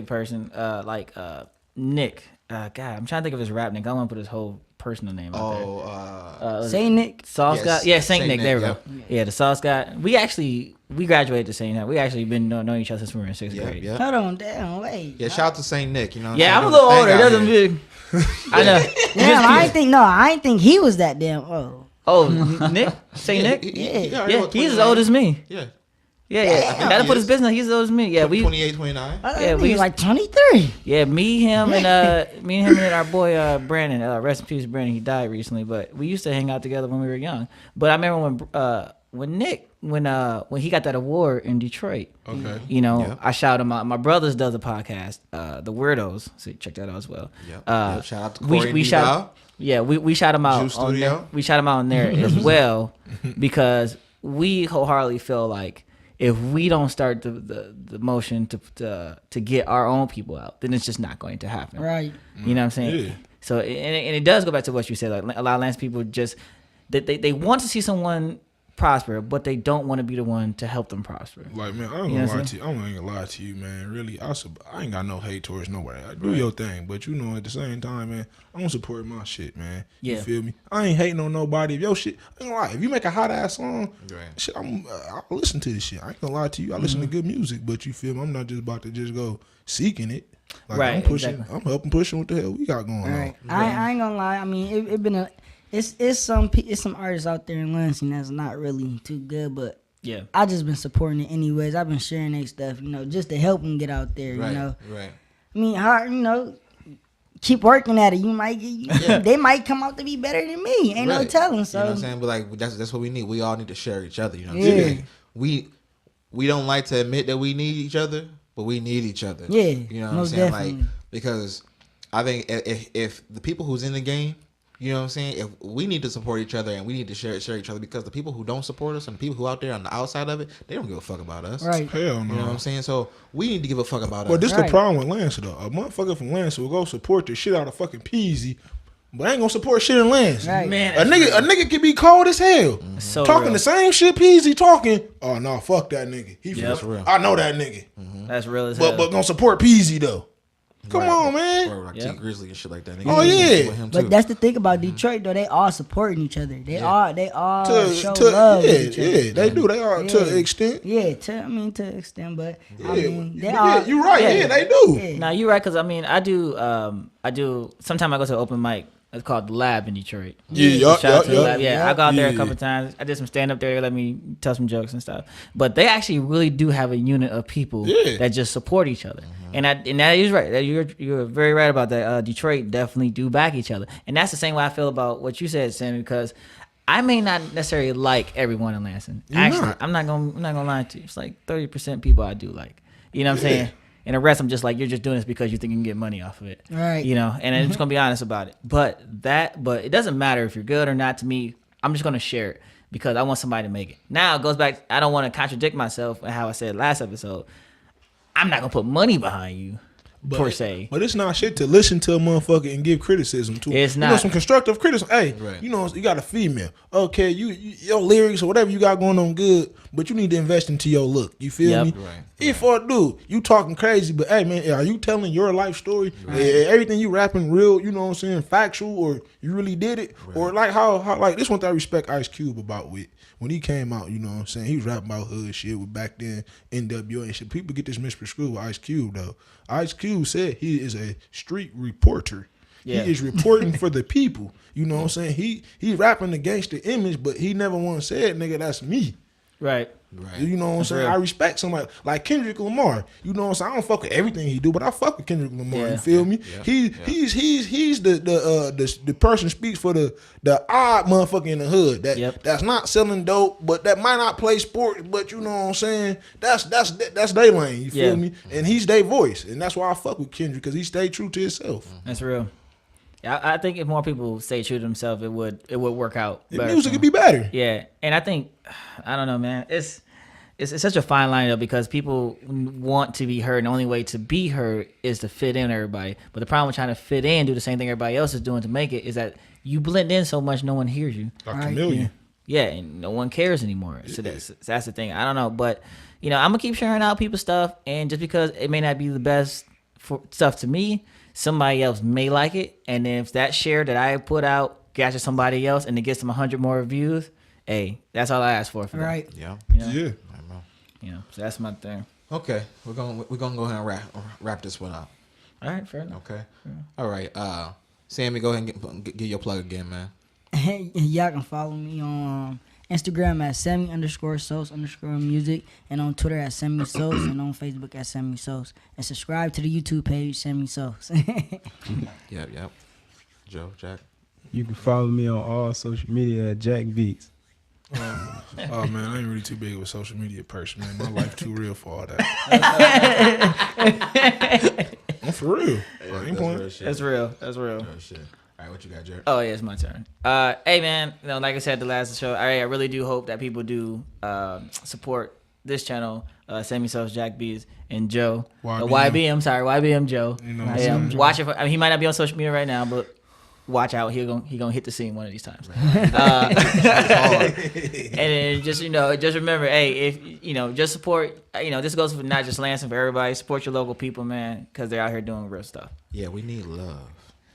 person. Nick. God, I'm trying to think of his rap name. I want to put his whole personal name out there. Say Nick. Sauce Yes, God. Yeah, Saint Nick. There we yep. go. Yeah, the Sauce God. We graduated the same time. We actually been knowing each other since we were in sixth grade. Yeah. Hold on, damn, wait. Yeah, shout out to Saint Nick. You know. What Yeah, I'm a saying? little older. Thank That's God, a big. I know. Damn, I ain't think he was that damn old. Oh, Nick? Saint Nick? Yeah, he's as old as me. Yeah. Yeah. And that'll put his business. He's as old as me. Yeah, we. 28, 29. Yeah, we like 23. Yeah, me, him, and our boy Brandon. Rest in peace, Brandon. He died recently, but we used to hang out together when we were young. But I remember when Nick, when he got that award in Detroit. Okay. I shouted him out. My brothers does a podcast, The Weirdos. So check that out as well. Yeah. Shout out to Corey we shout. Yeah, we shout him out Juice on Studio. there. We shout him out on there as well because we wholeheartedly feel like if we don't start the motion to get our own people out, then it's just not going to happen. Right. You know what I'm saying? Yeah. So and it does go back to what you said. Like a lot of Lance people just they want to see someone prosper, but they don't want to be the one to help them prosper. Like man, I ain't gonna lie to you. I'm not gonna lie to you, man. Really, I ain't got no hate towards nobody. I do your thing, but at the same time, man, I don't support my shit, man. Yeah. You feel me? I ain't hating on nobody. If your shit, I ain't gonna lie. If you make a hot ass song, Right. shit, I'll listen to this shit. I ain't gonna lie to you. I listen to good music, but you feel me? I'm not just about to just go seeking it. Like Right, I'm pushing. exactly. I'm helping pushing what the hell we got going Right. on. I ain't gonna lie. I mean, it's some artists out there in Lansing that's not really too good, but Yeah. I just been supporting it anyways. I've been sharing their stuff, just to help them get out there. Right. You know, Right. I mean, keep working at it. You might they might come out to be better than me. Ain't no Right. telling. So You know what I'm saying? But like that's what we need. We all need to share each other. You know what I'm Yeah. saying? Like, we don't like to admit that we need each other, but we need each other. Yeah, You know what I'm most saying? definitely. Like because I think if the people who's in the game, you know what I'm saying, if we need to support each other and we need to share each other, because the people who don't support us and the people who out there on the outside of it, they don't give a fuck about us. right. Hell no. You know what I'm saying? So we need to give a fuck about But us. this Right. the problem with Lansing though. A motherfucker from Lansing will go support the shit out of fucking Peasy, but I ain't gonna support shit in Lance. Right. Man, A nigga can be cold as hell. so Talking real. the same shit Peasy talking. Oh no, fuck that nigga. He Yep. real. I know that nigga. That's real as hell. But gonna support Peasy though. Come on, man. Or like Yep. T Grizzly and shit like that. Oh, yeah. With him But too. that's the thing about Detroit though. They all supporting each other. They all show To love yeah, with each other. yeah, they do. They are to Yeah. an extent. Yeah, to extent, but I Yeah, mean, they but all. yeah, you right. yeah. Yeah, they do. Yeah. Now you're right, because I mean, I do. Sometimes I go to an open mic. It's called the Lab in Detroit. Yeah, Shout out to the Lab. Yeah, I go out there a Yeah. couple times. I did some stand up there. They let me tell some jokes and stuff. But they actually really do have a unit of people Yeah. that just support each other. And that is right. You're very right about that. Detroit definitely do back each other, and that's the same way I feel about what you said, Sammy. Because I may not necessarily like everyone in Lansing. You're Actually, not. I'm not gonna lie to you. It's like 30% people I do like. You know what I'm saying? And the rest, I'm just like, you're just doing this because you think you can get money off of it. Right. You know, and I'm just gonna be honest about it. But it doesn't matter if you're good or not to me. I'm just gonna share it because I want somebody to make it. Now it goes back, I don't want to contradict myself and how I said last episode. I'm not gonna put money behind you, per se. But it's not shit to listen to a motherfucker and give criticism to. It's You know, not. some constructive criticism. Hey, Right. you know, you got a female. Okay, your lyrics or whatever you got going on good, but you need to invest into your look. You feel Yep. me? Right. If or dude, you talking crazy, but hey man, are you telling your life story? Everything you rapping real, you know what I'm saying, factual, or you really did it? Or like how like this one thing I respect Ice Cube about with when he came out, you know what I'm saying? He was rapping about hood shit with back then NWA and shit. People get this misconstrued with Ice Cube though. Ice Cube said he is a street reporter. Yeah. He is reporting for the people. You know what I'm saying? He rapping the gangster image, but he never once said, nigga, that's me. Right. Right. You know what I'm saying? real. I respect somebody like Kendrick Lamar. You know what I'm saying? I don't fuck with everything he do, but I fuck with Kendrick Lamar. Yeah. You feel me? He's the person speaks for the odd motherfucker in the hood that's not selling dope, but that might not play sports, but you know what I'm saying? That's their lane. You feel Yeah. me? And he's their voice, and that's why I fuck with Kendrick because he stayed true to himself. That's real. I think if more people stay true to themselves, it would work out. The better music for could be better. Yeah, and I think, I don't know, man. It's such a fine line though, because people want to be heard, and the only way to be heard is to fit in with everybody. But the problem with trying to fit in, do the same thing everybody else is doing to make it, is that you blend in so much, no one hears you. Like Right. Chameleon. Yeah, and no one cares anymore. So that's the thing. I don't know, but you know, I'm gonna keep sharing out people's stuff, and just because it may not be the best for stuff to me, somebody else may like it, and then if that share that I put out catches somebody else and it gets them 100 more views, hey, that's all I ask for them. Right. Yeah. You know? Yeah. I know. You know, so that's my thing. Okay, we're gonna go ahead and wrap this one up. All right, fair enough. Okay. All right. Sammy, go ahead and get your plug again, man. Y'all can follow me on Instagram at Sammie_Sos_music, and on Twitter at Sammie Sos, and on Facebook at Sammie Sos, and subscribe to the YouTube page Sammie Sos. Yep. Joe, Jack. You can follow me on all social media at Jack Beats. Oh man, I ain't really too big of a social media person, man. My life too real for all that. I'm for real. I ain't playing. That's real. That's real. Oh, shit. All right, what you got, Jared? Oh yeah, it's my turn. Hey man, you know, like I said the last show, I really do hope that people do support this channel, Sammie Sos, Jack Beats, and Joe. YBM. YBM Joe. You know what I'm saying? Watch it. He might not be on social media right now, but watch out. He gonna hit the scene one of these times. And then just remember, hey, if just support. This goes for not just Lansing, for everybody. Support your local people, man, because they're out here doing real stuff. Yeah, we need love.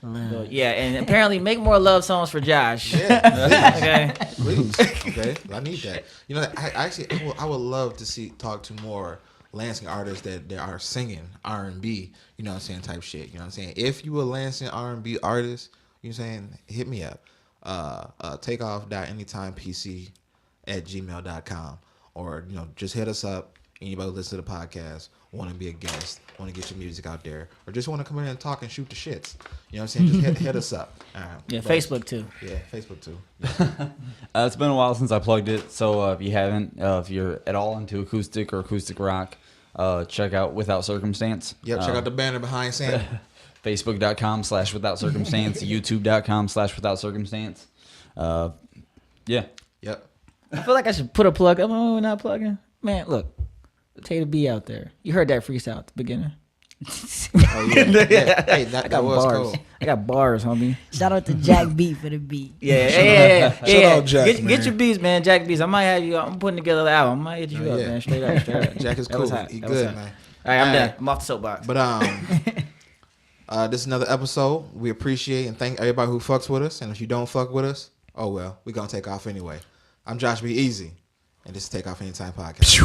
So, yeah, and apparently make more love songs for Josh. Yeah, Okay. please. Okay, I need that. You know, I would love to talk to more Lansing artists that are singing R&B. You know what I'm saying? Type shit. You know what I'm saying? If you a Lansing R&B artist, you know what I'm saying? Hit me up. Takeoff.anytimepc@gmail.com, or just hit us up. Anybody listen to the podcast, want to be a guest, want to get your music out there, or just want to come in and talk and shoot the shits. You know what I'm saying? Just hit us up. All right. Yeah, But- Facebook too. Yeah, Facebook too. It's been a while since I plugged it, so if you haven't, if you're at all into acoustic or acoustic rock, check out Without Circumstance. Yep, check out the banner behind Sam. Facebook.com/Without Circumstance, YouTube.com/Without Circumstance. Yeah. Yep. I feel like I should put a plug. We're not plugging. Man, look, Tay to be out there. You heard that freestyle at the beginning. Oh yeah. Hey, that was bars. cold. I got bars, homie. Shout out to Jack B for the beat. Yeah. Shout out Jack, Get man. your beats, man. Jack beats. I might have you. I'm putting together an album. I might hit you up, Yeah. man. Straight up. Jack is That was cool. hot. He That was good, hot. man. All right, I'm All done. right. I'm off the soapbox. But this is another episode. We appreciate and thank everybody who fucks with us. And if you don't fuck with us, oh well, we gonna take off anyway. I'm Josh B. Easy, and this is Takeoff Anytime Podcast.